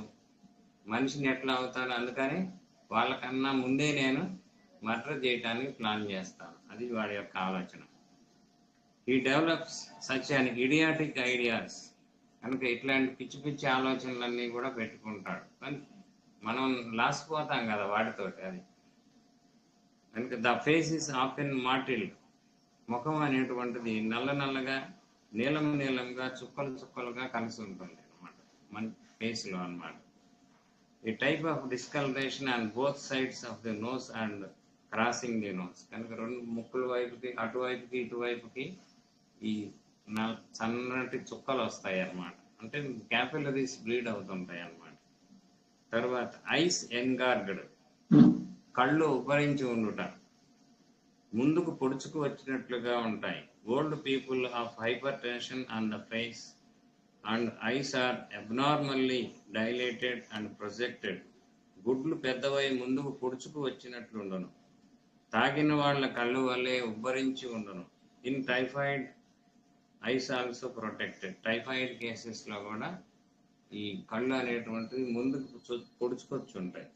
మనిషిని ఎట్లా అవుతాను? అందుకని వాళ్ళకన్నా ముందే నేను మర్డర్ చేయడానికి ప్లాన్ చేస్తాను. అది వాడి యొక్క ఆలోచన. ఈ develops such an idiotic ideas. కనుక ఇట్లాంటి పిచ్చి పిచ్చి ఆలోచనలన్నీ కూడా పెట్టుకుంటాడు. కానీ మనం లాసిపోతాం కదా వాటితోటి. అది కనుక ద ఫేస్ ఇస్ ఆఫెన్ మాటిల్డ్. ముఖం అనేటువంటిది నల్ల నల్లగా, నీలం నీలంగా, చుక్కలు చుక్కలుగా కలిసి ఉంటుంది అనమాట మన ఫేస్లో అనమాట. ఈ type of discoloration and both sides of the nose and crossing the nose. కనుక రెండు ముక్కుల వైపుకి, అటువైపుకి ఇటువైపుకి ఈ సన్నటి చుక్కలు వస్తాయి అన్నమాట. అంటే క్యాపిలరీస్ బ్లీడ్ అవుతుంటాయి అన్నమాట. తర్వాత ఐస్ ఎంగార్గడ్, కళ్ళు ఉబ్బరించి ఉండుట, ముందుకు పొడుచుకు వచ్చినట్లుగా ఉంటాయి. Old people of hypertension on the face and eyes are abnormally dilated and projected. గుడ్లు పెద్దవై ముందుకు పొడుచుకు వచ్చినట్లుండును. తాగిన వాళ్ళ కళ్ళు వల్లే ఉబ్బరించి ఉండును. In typhoid eyes also protected. Typhoid కేసెస్లో కూడా ఈ కళ్ళు అనేటువంటివి ముందుకు పొడుచుకొచ్చి ఉంటాయి.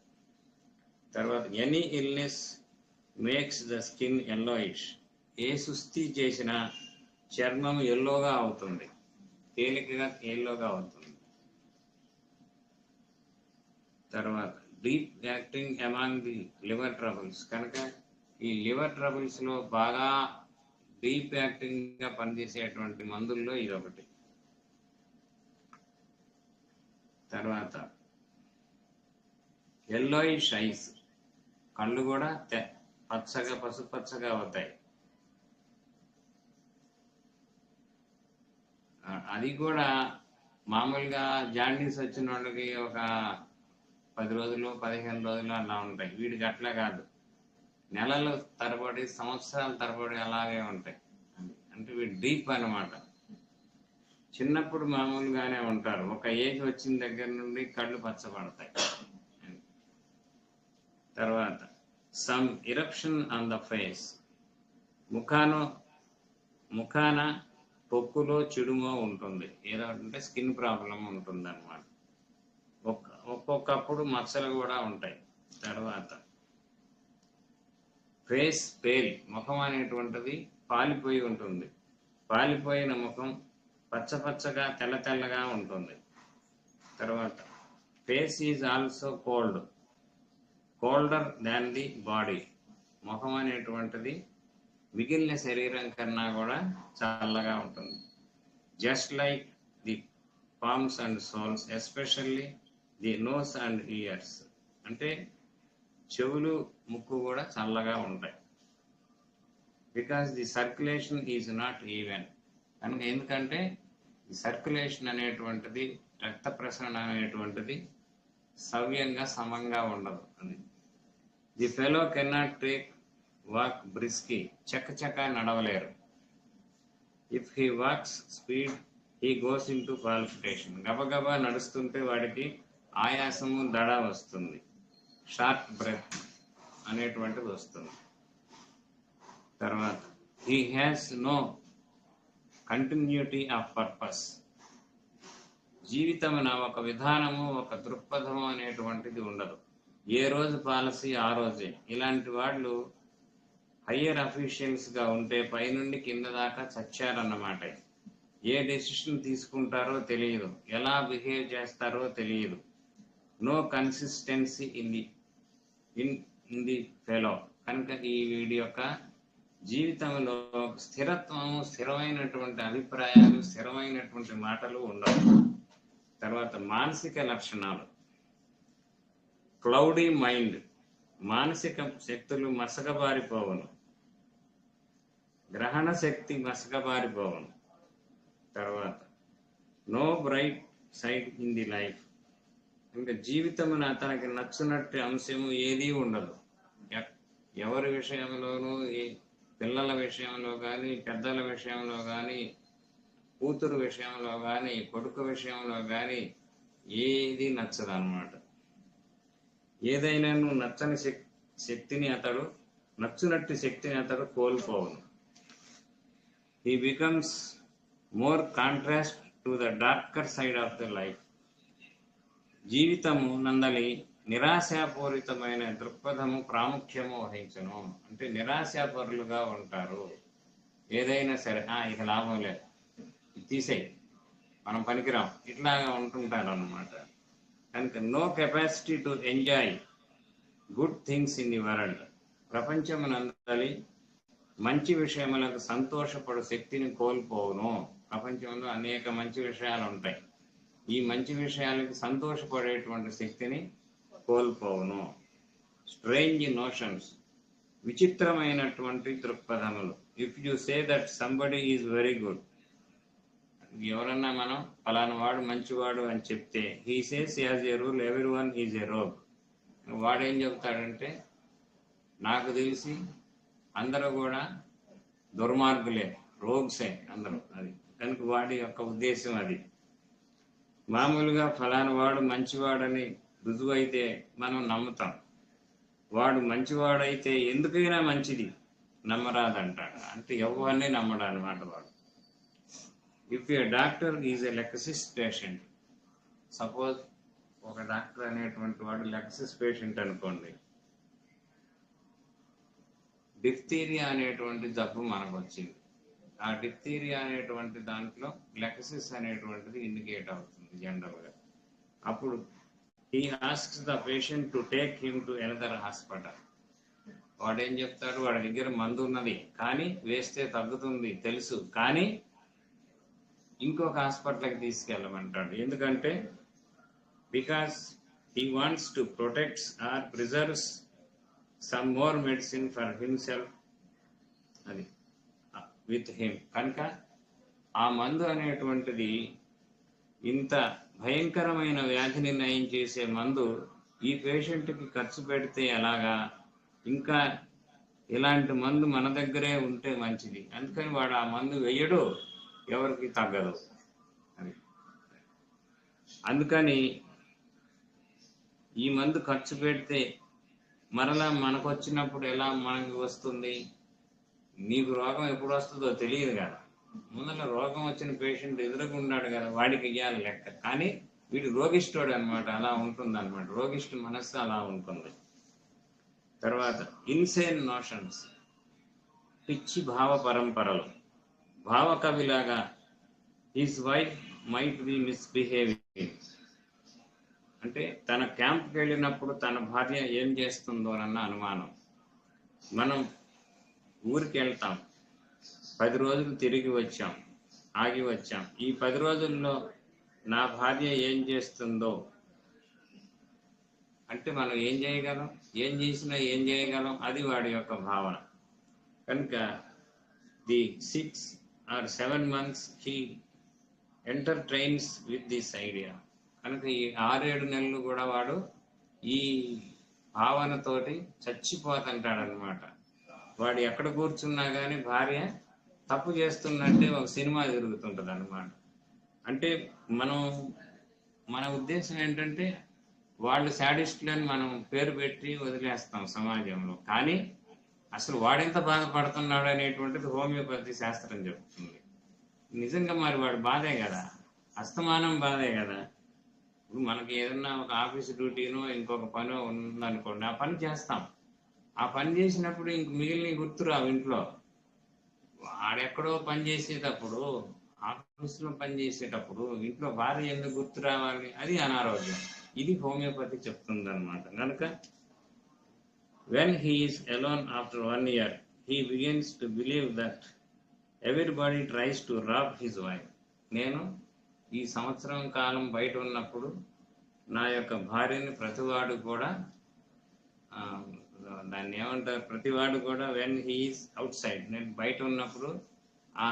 తర్వాత any illness makes the skin yellowish. ఏ సుస్థి చేసినా చర్మం ఎల్లోగా అవుతుంది, తేలికగా ఎల్లోగా అవుతుంది. తర్వాత deep acting among the liver troubles. కనుక ఈ లివర్ ట్రబుల్స్లో బాగా డీప్ యాక్టింగ్గా పనిచేసేటువంటి మందుల్లో ఇదొకటి. తర్వాత ఎల్లోయిష్ ఐస్, కళ్ళు కూడా పచ్చగా పసుపచ్చగా అవుతాయి. అది కూడా మామూలుగా జాండీస్ వచ్చిన వాళ్ళకి ఒక 10 రోజులు 15 రోజులు అలా ఉంటాయి. వీడికి అట్లా కాదు, నెలలు తరబడి సంవత్సరాల తరబడి అలాగే ఉంటాయి. అంటే వీడు డీప్ అన్నమాట. చిన్నప్పుడు మామూలుగానే ఉంటారు, ఒక ఏజ్ వచ్చిన దగ్గర నుండి కళ్ళు పచ్చబడతాయి. తర్వాత some eruption on the face, ముఖాన పొక్కులో చిడుమో ఉంటుంది. ఏదో అంటే స్కిన్ ప్రాబ్లం ఉంటుంది అన్నమాట. ఒక్కొక్కప్పుడు మచ్చలు కూడా ఉంటాయి. తర్వాత ఫేస్ పేల్, ముఖం అనేటువంటిది పాలిపోయి ఉంటుంది. పాలిపోయిన ముఖం పచ్చపచ్చగా తెల్ల తెల్లగా ఉంటుంది. తర్వాత face is also colder than the body. ముఖం అనేటువంటిది మిగిలిన శరీరం కన్నా కూడా చల్లగా ఉంటుంది. Just like the palms and soles, especially the nose and ears. అంటే చెవులు ముక్కు కూడా చల్లగా ఉంటాయి. Because the circulation is not even. కనుక ఎందుకంటే ఈ సర్క్యులేషన్ అనేటువంటిది, రక్త ప్రసరణ అనేటువంటిది సవ్యంగా సమంగా ఉండదు. అది the fellow cannot take walk briskly. చక్క నడవలేరు. If he walks speed he goes into palpitation. గబగబా నడుస్తుంటే వాడికి ఆయాసము, దడ వస్తుంది, షార్ట్ బ్రెత్ అనేటువంటిది వస్తుంది. తర్వాత he has no continuity of purpose. జీవితమున ఒక విధానము, ఒక దృక్పథము అనేటువంటిది ఉండదు. ఏ రోజు పాలసీ ఆ రోజే. ఇలాంటి వాళ్ళు హయ్యర్ అఫీషియల్స్గా ఉంటే పైనుండి కింద దాకా చచ్చారన్నమాట. ఏ డెసిషన్ తీసుకుంటారో తెలియదు, ఎలా బిహేవ్ చేస్తారో తెలియదు. No consistency in the fellow. కనుక ఈ వీడి యొక్క జీవితంలో స్థిరత్వము, స్థిరమైనటువంటి అభిప్రాయాలు, స్థిరమైనటువంటి మాటలు ఉండవు. తర్వాత మానసిక లక్షణాలు. క్లౌడీ మైండ్, మానసిక శక్తులు మసకబారిపోవను, గ్రహణ శక్తి మసకబారిపోవను. తర్వాత no bright side in the life. ఇంకా జీవితమున తనకి నచ్చినట్టు అంశము ఏదీ ఉండదు. ఎవరి విషయంలోనూ, పిల్లల విషయంలో కానీ, పెద్దల విషయంలో కానీ, కూతురు విషయంలో కానీ, కొడుకు విషయంలో కానీ ఏది నచ్చదు అన్నమాట. ఏదైనా నచ్చని శక్తిని అతడు, నచ్చినట్టు శక్తిని అతడు కోల్పోవును. He becomes more contrast to the darker side of the life. జీవితము నందలి నిరాశాపూరితమైన దృక్పథము ప్రాముఖ్యము వహించను. అంటే నిరాశాపరులుగా ఉంటారు. ఏదైనా సరే ఇక లాభం లేదు, తీసేయి, మనం పనికిరాం, ఇట్లాగా ఉంటుంటారు అన్నమాట. కనుక no capacity to enjoy good things in the world. ప్రపంచమునందలి మంచి విషయములకు సంతోషపడు శక్తిని కోల్పోవును. ప్రపంచంలో అనేక మంచి విషయాలు ఉంటాయి, ఈ మంచి విషయాలకు సంతోషపడేటువంటి శక్తిని కోల్పోవును. స్ట్రేంజ్ నోషన్స్, విచిత్రమైనటువంటి దృక్పథములు. If you say that somebody is very good, ఎవరన్నా మనం ఫలానా వాడు మంచివాడు అని చెప్తే, he says as a rule everyone is a rogue. వాడేం చెబుతాడంటే, నాకు తెలిసి అందరూ కూడా దుర్మార్గులే, రోగ్సే అందరూ. అది కనుక వాడి యొక్క ఉద్దేశం అది. మామూలుగా ఫలానా వాడు మంచివాడని రుజువైతే మనం నమ్ముతాం, వాడు మంచివాడైతే ఎందుకైనా మంచిది నమ్మరాదంటాడు. అంటే ఎవరిని నమ్మడు అనమాట వాడు. If A doctor is a lexis patient, suppose ఒక డాక్టర్ అనేటువంటి వాడు లెక్సిస్ పేషెంట్ అనుకోండి, డిఫ్తీరియా అనేటువంటి జబ్బు మనకు వచ్చింది. ఆ డిఫ్తీరియా అనేటువంటి దాంట్లో లెక్సిస్ అనేటువంటిది ఇండికేట్ అవుతుంది జనరల్గా. అప్పుడు he asks the patient to take him to another hospital. వాడేం చెప్తాడు, వాడి దగ్గర మందు ఉన్నది కానీ వేస్తే తగ్గుతుంది తెలుసు, కానీ ఇంకొక హాస్పిటల్కి తీసుకెళ్ళమంటాడు. ఎందుకంటే because he wants to protects or preserves some more medicine for himself, అది విత్ హిమ్. కనుక ఆ మందు అనేటువంటిది ఇంత భయంకరమైన వ్యాధిని నయం చేసే మందు ఈ పేషెంట్కి ఖర్చు పెడితే ఎలాగా, ఇంకా ఇలాంటి మందు మన దగ్గరే ఉంటే మంచిది. అందుకని వాడు ఆ మందు వేయడు, ఎవరికి తగ్గదు. అది అందుకని ఈ మందు ఖర్చు పెడితే మరలా మనకు వచ్చినప్పుడు ఎలా మనకి వస్తుంది, నీకు రోగం ఎప్పుడు వస్తుందో తెలియదు కదా. ముందర రోగం వచ్చిన పేషెంట్ ఎదురుగా ఉన్నాడు కదా, వాడికి ఇవ్వాలి లెక్క. కానీ వీడు రోగిష్ఠుడు అనమాట, అలా ఉంటుంది అనమాట. రోగిష్ఠు మనస్సు అలా ఉంటుంది. తర్వాత ఇన్సేన్ నోషన్స్, పిచ్చి భావ పరంపరలు. భావ కవిలాగా his wife might be misbehaving, అంటే తన క్యాంప్కి వెళ్ళినప్పుడు తన భార్య ఏం చేస్తుందోనన్న అనుమానం. మనం ఊరికి వెళ్తాం, 10 రోజులు తిరిగి వచ్చాం, ఆగి వచ్చాం, ఈ 10 రోజుల్లో నా భార్య ఏం చేస్తుందో అంటే మనం ఏం చేయగలం, ఏం చేసినా ఏం చేయగలం, అది వాడి యొక్క భావన. కనుక the 6 or 7 months he entertains with this idea. కనుక ఈ 6-7 నెలలు కూడా వాడు ఈ భావనతోటి చచ్చిపోతుంటాడనమాట. వాడు ఎక్కడ కూర్చున్నా కానీ భార్య తప్పు చేస్తున్నట్టే ఒక సినిమా తిరుగుతుంటుంది అనమాట. అంటే మన ఉద్దేశం ఏంటంటే వాళ్ళు శాడిస్టులని మనం పేరు పెట్టి వదిలేస్తాం సమాజంలో, కానీ అసలు వాడెంత బాధపడుతున్నాడు అనేటువంటిది హోమియోపతి శాస్త్రం చెప్తుంది. నిజంగా మరి వాడు బాధే కదా, అస్తమానం బాధే కదా. ఇప్పుడు మనకి ఏదన్నా ఒక ఆఫీస్ డ్యూటీనో ఇంకొక పనో ఉందనుకోండి, ఆ పని చేస్తాం. ఆ పని చేసినప్పుడు ఇంక మిగిలిన గుర్తురావు ఇంట్లో. వాడెక్కడో పని చేసేటప్పుడు, ఆఫీస్లో పని చేసేటప్పుడు ఇంట్లో భార్య ఎందుకు గుర్తు రావాలి, అది అనారోగ్యం. ఇది హోమియోపతి చెప్తుంది అనమాట. కనుక when he is alone after 1 year, he begins to believe that everybody tries to rob his wife. నేను ఈ సంవత్సరం కాలం బయట ఉన్నప్పుడు నా యొక్క భార్యని ప్రతివాడు కూడా దాన్ని ఏమంటారు, ప్రతివాడు కూడా వెన్ హీఈస్ అవుట్ సైడ్, నేను బయట ఉన్నప్పుడు ఆ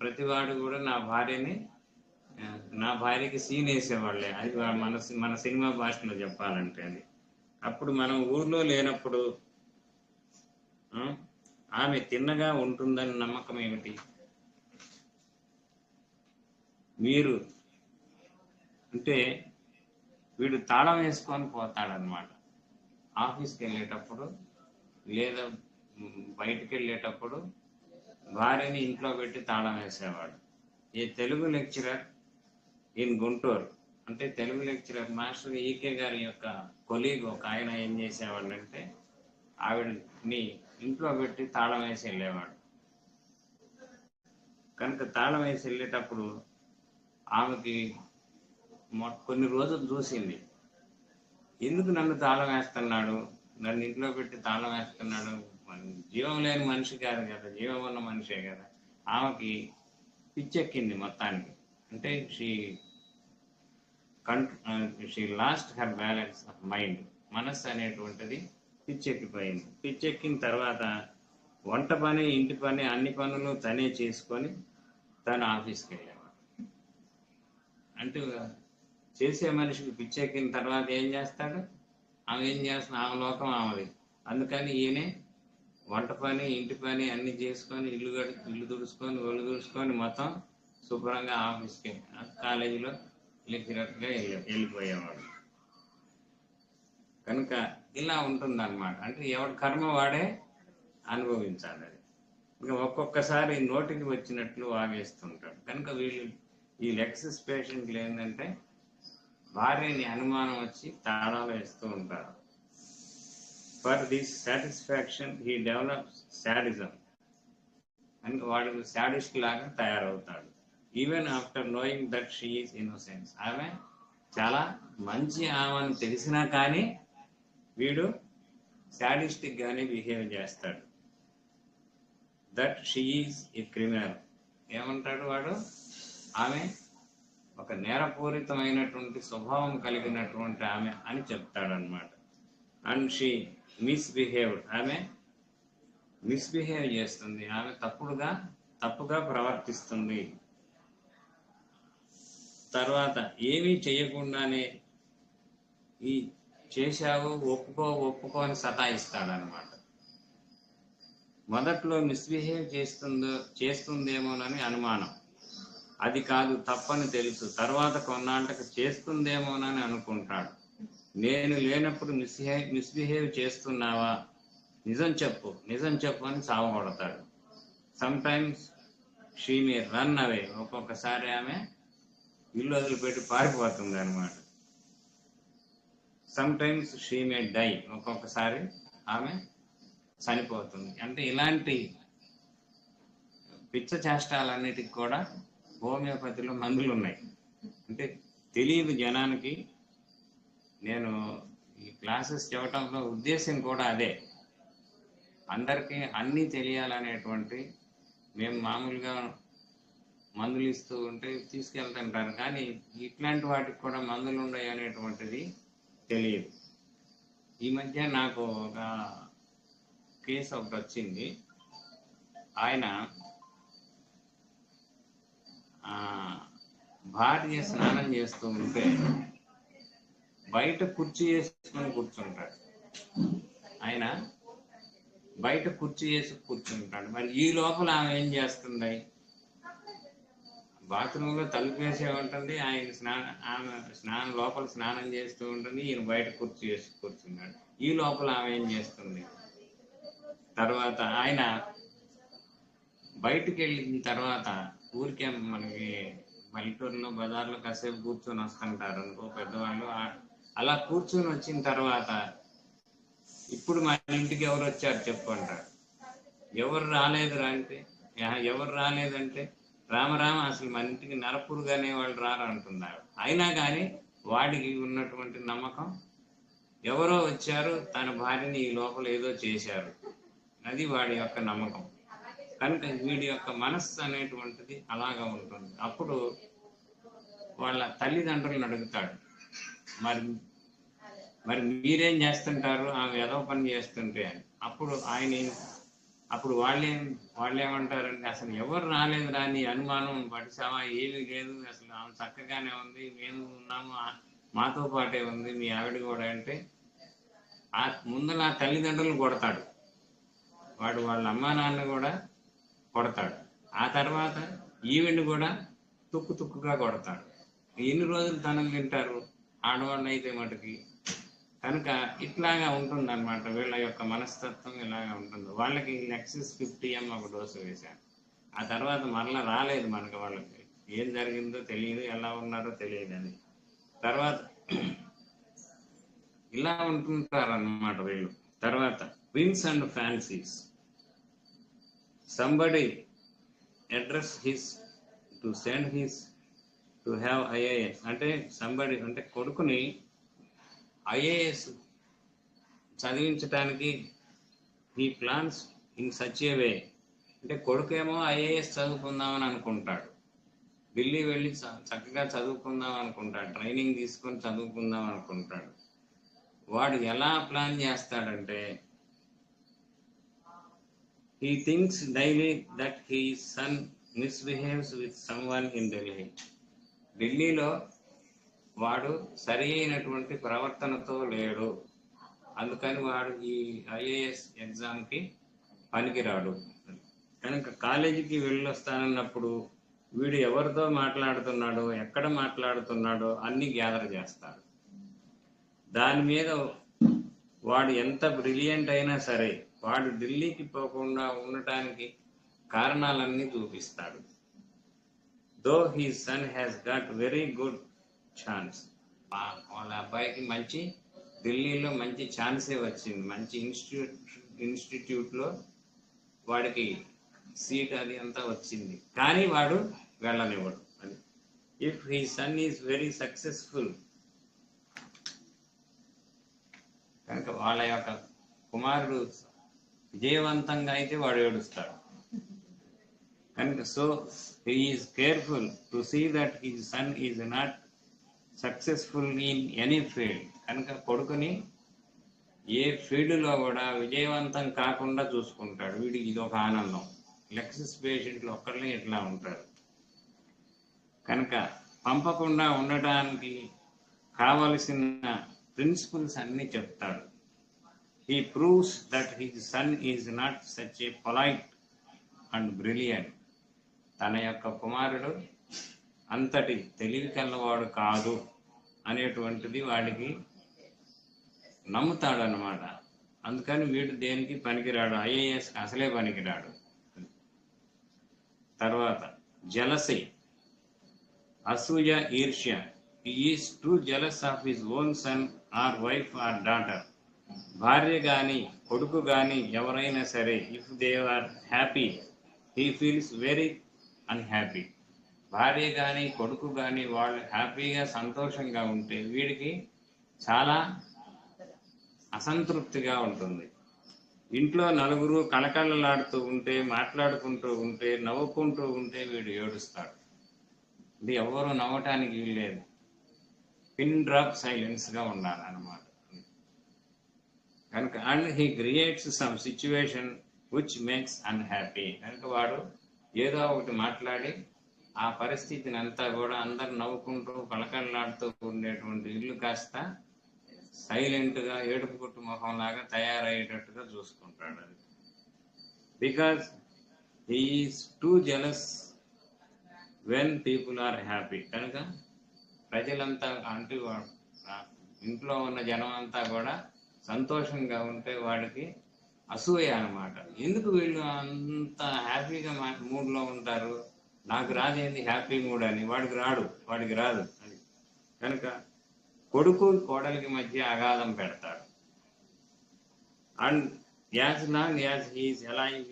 ప్రతివాడు కూడా నా భార్యకి సీన్ వేసేవాళ్ళే. అది మన సినిమా భాషలో చెప్పాలంటే అది. అప్పుడు మనం ఊర్లో లేనప్పుడు ఆమె తిన్నగా ఉంటుందని నమ్మకం ఏమిటి? మీరు అంటే వీడు తాళం వేసుకొని పోతాడనమాట ఆఫీస్కి వెళ్ళేటప్పుడు, లేదా బయటికి వెళ్ళేటప్పుడు భార్యని ఇంట్లో పెట్టి తాళం వేసేవాడు. ఏ తెలుగు లెక్చరర్ ఇన్ గుంటూరు, అంటే తెలుగు లెక్చరర్ మాస్టర్ ఈకే గారి యొక్క కొలీగ్ ఒక ఆయన ఏం చేసేవాడంటే ఆవిడని ఇంట్లో పెట్టి తాళం వేసి వెళ్ళేవాడు. కనుక తాళం వేసి వెళ్ళేటప్పుడు ఆమెకి కొన్ని రోజులు చూసింది, ఎందుకు నన్ను తాళం వేస్తున్నాడు, నన్ను ఇంట్లో పెట్టి తాళం వేస్తున్నాడు, జీవం లేని మనిషి కాదు కదా, జీవం ఉన్న మనిషే కదా. ఆమెకి పిచ్చెక్కింది మొత్తానికి, అంటే she lost her balance of mind, మనస్సు అనేటువంటిది పిచ్చెక్కిపోయింది. పిచ్చెక్కిన తర్వాత వంట పని, ఇంటి పని, అన్ని పనులు తనే చేసుకొని తను ఆఫీస్కి వెళ్ళేవాడు. అంటే చేసే మనిషికి పిచ్చెక్కిన తర్వాత ఏం చేస్తాడు, ఆమె ఏం చేస్తుంది, ఆమె లోకం ఆమెది. అందుకని ఈయనే వంట పని, ఇంటి పని అన్ని చేసుకొని ఇల్లు తుడుచుకొని ఒళ్ళు తుడుచుకొని మొత్తం శుభ్రంగా ఆఫీస్కి, కాలేజీలో లెక్చరర్గా వెళ్ళిపోయేవాడు. కనుక ఇలా ఉంటుందన్నమాట. అంటే ఎవరి కర్మ వాడే అనుభవించాలి. అది ఇంకా ఒక్కొక్కసారి నోటికి వచ్చినట్లు వాగేస్తుంటాడు. కనుక వీళ్ళు ఈ లెక్సిస్ పేషెంట్లు ఏంటంటే భార్యని అనుమానం వచ్చి తాళాలు వేస్తూ ఉంటారు. For this satisfaction he develops sadism, అని వాడు శాడిస్ట్ లాగా తయారవుతాడు. Even after knowing that she is innocence, ఆమె చాలా మంచి ఆమెను తెలిసినా కానీ వీడు శాడిస్టిక్ గానే బిహేవ్ చేస్తాడు. That she is a criminal, ఏమంటాడు వాడు, ఆమె ఒక నేరపూరితమైనటువంటి స్వభావం కలిగినటువంటి ఆమె అని చెప్తాడు అనమాట. అండ్ షీ మిస్బిహేవ్డ్, ఆమె మిస్బిహేవ్ చేస్తుంది, ఆమె తప్పుగా ప్రవర్తిస్తుంది. తర్వాత ఏమీ చేయకుండానే ఈ చేశావు ఒప్పుకో అని సతాయిస్తాడనమాట. మొదట్లో మిస్బిహేవ్ చేస్తుందేమోనని అనుమానం, అది కాదు తప్పని తెలుసు, తర్వాత కొన్నాళ్ళకి చేస్తుందేమోనని అనుకుంటాడు. నేను లేనప్పుడు మిస్బిహేవ్ చేస్తున్నావా, నిజం చెప్పు అని సావగొడతాడు. Sometimes she may run away, ఒక్కొక్కసారి ఆమె ఇల్లు వదిలిపెట్టి పారిపోతుంది అనమాట. Sometimes she may die, ఒక్కొక్కసారి ఆమె చనిపోతుంది. అంటే ఇలాంటి పిచ్చ చేష్టాలన్నిటికి కూడా హోమియోపతిలో మందులు ఉన్నాయి. అంటే తెలియదు జనానికి. నేను ఈ క్లాసెస్ చెప్పడంలో ఉద్దేశం కూడా అదే, అందరికీ అన్నీ తెలియాలనేటువంటి. మేము మామూలుగా మందులు ఇస్తూ ఉంటే తీసుకెళ్తుంటారు, కానీ ఇట్లాంటి వాటికి కూడా మందులు ఉన్నాయి అనేటువంటిది తెలియదు. ఈ మధ్య నాకు ఒక కేసు ఒకటి వచ్చింది. ఆయన భార్య స్నానం చేస్తూ ఉంటే బయట కుర్చీ వేసుకొని కూర్చుంటాడు. ఆయన బయట కుర్చీ వేసి కూర్చుంటాడు. మరి ఈ లోపల ఆమె ఏం చేస్తుంది, బాత్రూంలో తలుపు వేసే ఉంటుంది, ఆమె స్నానం లోపల స్నానం చేస్తూ ఉంటుంది, ఈయన బయట కుర్చీ వేసి కూర్చున్నాడు. ఈ లోపల ఆమె ఏం చేస్తుంది. తర్వాత ఆయన బయటికి వెళ్ళిన తర్వాత ఊరికే మనకి పల్లెటూరులో బజార్లో కాసేపు కూర్చొని వస్తుంటారు అనుకో పెద్దవాళ్ళు, అలా కూర్చొని వచ్చిన తర్వాత ఇప్పుడు మా ఇంటికి ఎవరు వచ్చారు చెప్పు అంటారు. ఎవరు రాలేదురా అంటే, ఎవరు రాలేదంటే రామరామ అసలు మన ఇంటికి నరపురుగానే వాళ్ళు రారు అంటున్నారు. అయినా కానీ వాడికి ఉన్నటువంటి నమ్మకం, ఎవరో వచ్చారు తన భార్యని ఈ లోపల ఏదో చేశారు, అది వాడి యొక్క నమ్మకం. కనుక వీడి యొక్క మనస్సు అనేటువంటిది అలాగా ఉంటుంది. అప్పుడు వాళ్ళ తల్లిదండ్రులను అడుగుతాడు, మరి మీరేం చేస్తుంటారు ఆమె ఏదో పని చేస్తుంటే అని. అప్పుడు వాళ్ళేమంటారంటే, అసలు ఎవరు రాలేదు రాని అనుమానం పడిసావా, ఏమీ లేదు, అసలు ఆమె చక్కగానే ఉంది, మేము ఉన్నాము, మాతో పాటే ఉంది మీ ఆవిడ కూడా అంటే, ముందర తల్లిదండ్రులను కొడతాడు వాడు, వాళ్ళ అమ్మా నాన్న కూడా కొడతాడు. ఆ తర్వాత ఈవెంట్ కూడా తుక్కుగా కొడతాడు. ఎన్ని రోజులు తనలు తింటారు ఆడవాళ్ళు అయితే మటుకి. కనుక ఇట్లాగా ఉంటుందన్నమాట వీళ్ళ యొక్క మనస్తత్వం, ఇలాగా ఉంటుంది. వాళ్ళకి లెక్సిస్ 50 ఒక డోసు వేశాను. ఆ తర్వాత మరలా రాలేదు మనకు వాళ్ళకి ఏం జరిగిందో తెలియదు, ఎలా ఉన్నారో తెలియదు అని. తర్వాత ఇలా ఉంటుంటారు అన్నమాట వీళ్ళు. తర్వాత whims and fancies. Somebody address his to send his to have IAS. అంటే సంబడి అంటే కొడుకుని ఐఏఎస్ చదివించడానికి ఈ plans in such a way. అంటే కొడుకేమో ఐఏఎస్ చదువుకుందామని అనుకుంటాడు, ఢిల్లీ వెళ్ళి చక్కగా చదువుకుందాం అనుకుంటాడు, ట్రైనింగ్ తీసుకొని చదువుకుందాం అనుకుంటాడు. వాడు ఎలా ప్లాన్ చేస్తాడంటే, he thinks daily that his son misbehaves with someone in Delhi. ఢిల్లీలో వాడు సరి అయినటువంటి ప్రవర్తనతో లేడు, అందుకని వాడు ఈ ఐఏఎస్ ఎగ్జామ్కి పనికిరాడు. కనుక కాలేజీకి వెళ్ళొస్తానన్నప్పుడు వీడు ఎవరితో మాట్లాడుతున్నాడో, ఎక్కడ మాట్లాడుతున్నాడో అన్నీ గ్యాదర్ చేస్తాడు. దాని మీద వాడు ఎంత బ్రిలియంట్ అయినా సరే వాడు ఢిల్లీకి పోకుండా ఉండటానికి కారణాలన్నీ చూపిస్తాడు. Though his son has got very good chance. వాళ్ళ అబ్బాయికి మంచి ఢిల్లీలో మంచి ఛాన్సే వచ్చింది, మంచి ఇన్స్టిట్యూట్లో వాడికి సీట్ అది అంతా వచ్చింది, కానీ వాడు వెళ్ళనివ్వడు. అని if he son is very successful, కనుక వాళ్ళ యొక్క కుమారుడు విజయవంతంగా అయితే వాడు ఏడుస్తాడు. కనుక so he is careful to see that his son is not successful in any field. కనుక కొడుకుని ఏ ఫీల్డ్లో కూడా విజయవంతం కాకుండా చూసుకుంటాడు. వీడికి ఇది ఒక ఆనందం. లెక్సిస్ పేషెంట్లు ఒక్కళ్ళే ఇట్లా ఉంటారు. కనుక పంపకుండా ఉండటానికి కావలసిన ప్రిన్సిపల్స్ అన్నీ చెప్తాడు. He proves that his son is not such a polite and brilliant. తన యొక్క కుమారుడు అంతటి తెలివి కలవాడు కాదు అనేటువంటిది వాడికి నమ్ముతాడు అన్నమాట. అందుకని వీడు దేనికి పనికిరాడు, ఐఏఎస్ అసలే పనికిరాడు. తర్వాత జలసీ, అసూయ, ఈర్ష్య. He is too jealous of his own son or wife or daughter. భార్య కానీ కొడుకు కానీ ఎవరైనా సరే, if they are happy he feels very unhappy. భార్య కానీ కొడుకు కానీ వాళ్ళు హ్యాపీగా సంతోషంగా ఉంటే వీడికి చాలా అసంతృప్తిగా ఉంటుంది. ఇంట్లో నలుగురు కళకళలాడుతూ ఉంటే, మాట్లాడుకుంటూ ఉంటే, నవ్వుకుంటూ ఉంటే వీడు ఏడుస్తాడు. ఇది ఎవరు నవ్వటానికి వీల్లేదు, పిన్ డ్రాప్ సైలెన్స్గా ఉండాలి అన్నమాట. కనుక and he creates some situation which makes unhappy. కనుక వాడు ఏదో ఒకటి మాట్లాడి ఆ పరిస్థితిని అంతా కూడా అందరు నవ్వుకుంటూ కళకళలాడుతూ ఉండేటువంటి ఇల్లు కాస్త సైలెంట్గా ఏడుపు కొట్టు ముఖంలాగా తయారయ్యేటట్టుగా చూసుకుంటాడు. అది because he is too jealous when people are happy. కనుక ప్రజలంతా అంటే ఇంట్లో ఉన్న జనం అంతా కూడా సంతోషంగా ఉంటే వాడికి అసూయ అన్నమాట. ఎందుకు వీళ్ళు అంత హ్యాపీగా మూడ్లో ఉంటారు, నాకు రాదేంది హ్యాపీ మూడ్ అని వాడికి రాదు అది. కనుక కొడుకు కోడలికి మధ్య అగాధం పెడతాడు. And as long as he is alive,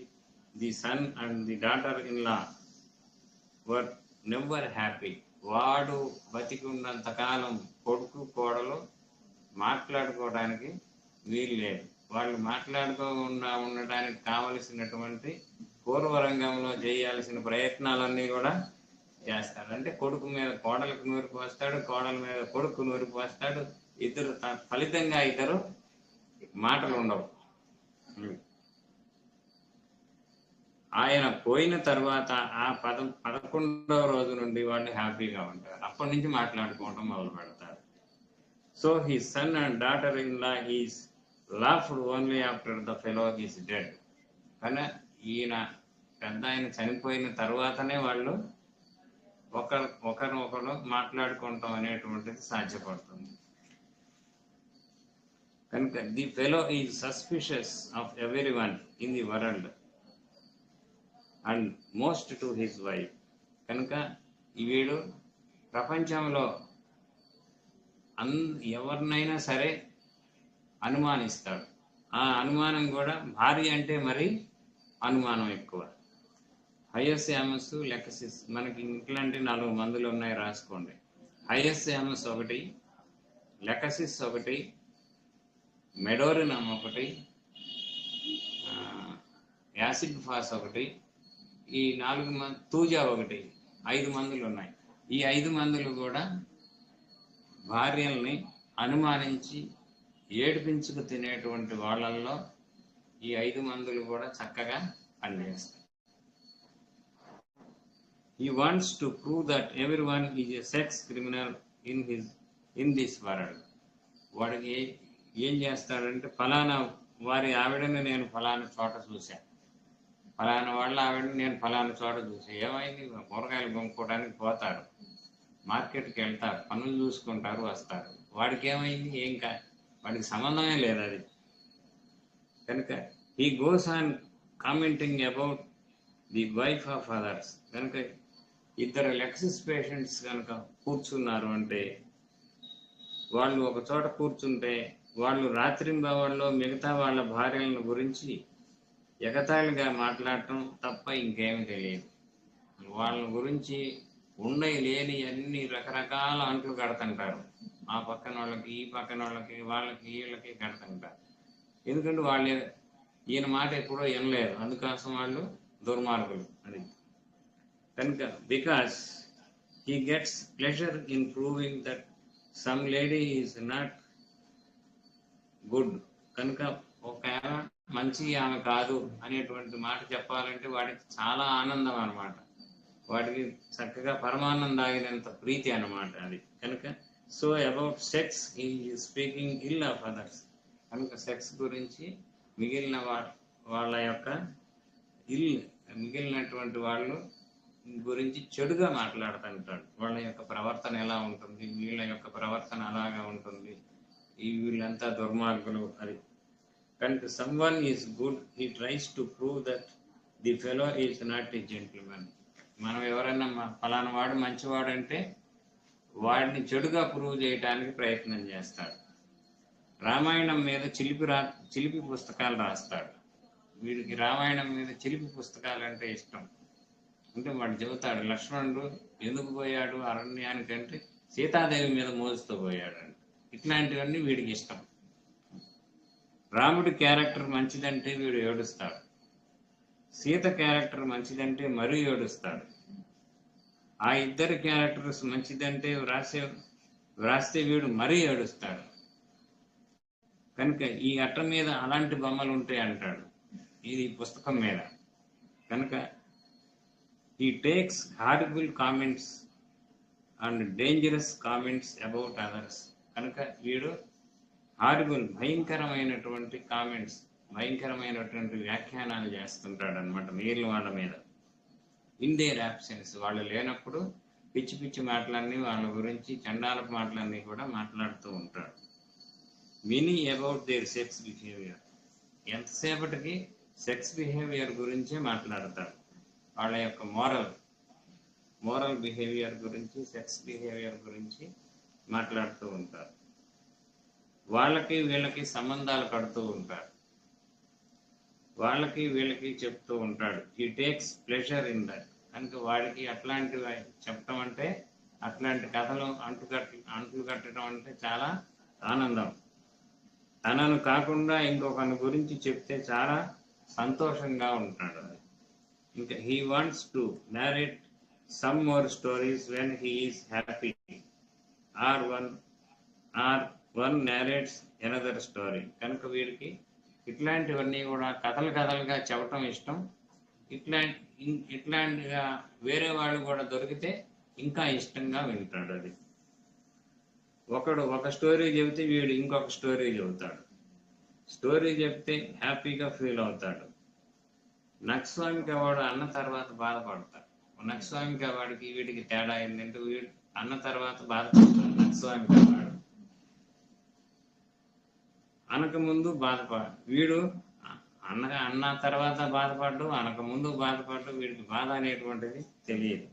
the son and the daughter in law were never happy. వాడు బతికి ఉన్నంతకాలం కొడుకు కోడలు మాట్లాడుకోవడానికి వీలు లేదు. వాళ్ళు మాట్లాడుకోకుండా ఉండటానికి కావలసినటువంటి పూర్వరంగంలో చేయాల్సిన ప్రయత్నాలన్నీ కూడా చేస్తాడు. అంటే కొడుకు మీద కోడలకు నూరి పోస్తాడు, కోడల మీద కొడుకు నూరి పోస్తాడు. ఇద్దరు ఫలితంగా ఇద్దరు మాటలు ఉండవు. ఆయన పోయిన తర్వాత ఆ 11వ రోజు నుండి వాళ్ళు హ్యాపీగా ఉంటారు. అప్పటి నుంచి మాట్లాడుకోవడం మొదలు పెడతారు. So his son and daughter-in-law is laughed only after the fellow is dead. కానీ ఈయన పెద్ద ఆయన చనిపోయిన తర్వాతనే వాళ్ళు ఒకరినొకరు మాట్లాడుకోవటం అనేటువంటిది సాధ్యపడుతుంది. కనుక the fellow is suspicious of every one in the world and most to his wife. కనుక వీడు ప్రపంచంలో ఎవరినైనా సరే అనుమానిస్తాడు. ఆ అనుమానం కూడా భార్య అంటే మరి అనుమానం ఎక్కువ. హయస్యామస్, లెకసిస్, మనకి ఇట్లాంటి 4 మందులు ఉన్నాయి, రాసుకోండి. హయస్యామస్ ఒకటి, లెకసిస్ ఒకటి, మెడోరినమ్ ఒకటి, యాసిడ్ ఫాస్ ఒకటి, ఈ 4 తూజా ఒకటి, 5 మందులు ఉన్నాయి. ఈ 5 మందులు కూడా భార్యల్ని అనుమానించి ఏడిపించుకు తినేటువంటి వాళ్ళల్లో ఈ 5 మందులు కూడా చక్కగా పనిచేస్తాయి. He wants to prove that everyone is a sex criminal in this world. వాడికి ఏం చేస్తాడంటే, ఫలానా వారి ఆవిడని నేను ఫలానా చోట చూశాను, ఫలానా వాళ్ళ ఆవిడని నేను ఫలానా చోట చూసాను. ఏమైంది? కూరగాయలు కొనుక్కోవడానికి పోతారు, మార్కెట్కి వెళ్తారు, పనులు చూసుకుంటారు, వస్తారు. వాడికి ఏమైంది? వాడికి సంబంధమే లేదు అది. కనుక he goes on commenting about the wife of others. కనుక ఇద్దరు లెక్సిస్ పేషెంట్స్ కనుక కూర్చున్నారు అంటే, వాళ్ళు ఒక చోట కూర్చుంటే వాళ్ళు రాత్రింబవళ్ళలో మిగతా వాళ్ళ భార్యలను గురించి ఎగతాళిగా మాట్లాడటం తప్ప ఇంకేమీ తెలియదు. వాళ్ళ గురించి లేని అన్ని రకరకాల అంట్లు కడుతుంటారు. ఆ పక్కన వాళ్ళకి, ఈ పక్కన వాళ్ళకి, వాళ్ళకి, వీళ్ళకి కడుతుంటారు. ఎందుకంటే వాళ్ళు ఈయన మాట ఎప్పుడో వినలేదు, అందుకోసం వాళ్ళు దుర్మార్గులు అది. కనుక because he gets pleasure in proving that some lady is not good. కనుక ఒకవేళ మంచి ఆమె కాదు అనేటువంటి మాట చెప్పాలంటే వాడికి చాలా ఆనందం అన్నమాట. వాడికి చక్కగా పరమాన్నం తాగినంత ప్రీతి అన్నమాట అది. కనుక so about sex he speaking ill of others. కనుక సెక్స్ గురించి మిగిలిన వాళ్ళ యొక్క మిగిలినటువంటి వాళ్ళు గురించి చెడుగా మాట్లాడుతుంటాడు. వాళ్ళ యొక్క ప్రవర్తన ఎలా ఉంటుంది, వీళ్ళ యొక్క ప్రవర్తన అలాగా ఉంటుంది, వీళ్ళంతా దుర్మార్గులు అది. కనుక someone is good, he tries to prove that the fellow is not a gentleman. మనం ఎవరైనా ఫలానా వాడు మంచివాడు అంటే వాడిని చెడుగా ప్రూవ్ చేయడానికి ప్రయత్నం చేస్తాడు. రామాయణం మీద చిలిపి పుస్తకాలు రాస్తాడు. వీడికి రామాయణం మీద చిలిపి పుస్తకాలు అంటే ఇష్టం. అంటే వాడు చెబుతాడు, లక్ష్మణుడు ఎందుకు పోయాడు అరణ్యానికంటే సీతాదేవి మీద మోజుతో పోయాడు అంటే. ఇట్లాంటివన్నీ వీడికి ఇష్టం. రాముడి క్యారెక్టర్ మంచిదంటే వీడు ఏడుస్తాడు, సీత క్యారెక్టర్ మంచిదంటే మరీ ఏడుస్తాడు. ఆ ఇద్దరు క్యారెక్టర్స్ మంచిదంటే వ్రాస్తే వీడు మరీ ఏడుస్తాడు. కనుక ఈ అట్ట మీద అలాంటి బొమ్మలు ఉంటాయి అంటాడు, ఇది పుస్తకం మీద. కనుక he takes horrible comments and dangerous comments about others. కనుక వీడు హారిబుల్, భయంకరమైనటువంటి కామెంట్స్, భయంకరమైనటువంటి వ్యాఖ్యానాలు చేస్తుంటాడు అనమాట మిగిలిన వాళ్ళ మీద. ఇన్ దేర్ యాబ్సెన్స్, వాళ్ళు లేనప్పుడు పిచ్చి పిచ్చి మాటలన్నీ, వాళ్ళ గురించి చండాలపు మాటలన్నీ కూడా మాట్లాడుతూ ఉంటాడు. Mini about their sex behaviour, ఎంతసేపటికి సెక్స్ బిహేవియర్ గురించే మాట్లాడతాడు. వాళ్ళ యొక్క మోరల్ బిహేవియర్ గురించి, సెక్స్ బిహేవియర్ గురించి మాట్లాడుతూ ఉంటారు. వాళ్ళకి వీళ్ళకి సంబంధాలు కడుతూ ఉంటారు, వాళ్ళకి వీళ్ళకి చెప్తూ ఉంటాడు. He takes pleasure in that. కనుక వాడికి అట్లాంటివి చెప్పటం అంటే, అట్లాంటి కథలు అంట్లు కట్టడం అంటే చాలా ఆనందం. తనను కాకుండా ఇంకొకరి గురించి చెప్తే చాలా సంతోషంగా ఉంటాడు. ఇంకా he wants to narrate some more stories when he is happy, or one narrates another story. కనుక వీడికి ఇట్లాంటివన్నీ కూడా కథలుగా చెప్పటం ఇష్టం. ఇట్లాంటిగా వేరే వాళ్ళు కూడా దొరికితే ఇంకా ఇష్టంగా వింటాడు అది. ఒకడు ఒక స్టోరీ చెబితే వీడు ఇంకొక స్టోరీ చెబుతాడు. స్టోరీ చెప్తే హ్యాపీగా ఫీల్ అవుతాడు. నక్స్వామికి వాడు అన్న తర్వాత బాధపడతాడు. నక్స్వామికి వాడికి వీడికి తేడా ఏంటంటే, వీడు అన్న తర్వాత బాధపడతాడు, నక్స్వామికి వాడు అనక ముందు వీడు అన్న తర్వాత బాధపడ్డు, అనక ముందు బాధపడ్డు, వీడికి బాధ అనేటువంటిది తెలియదు.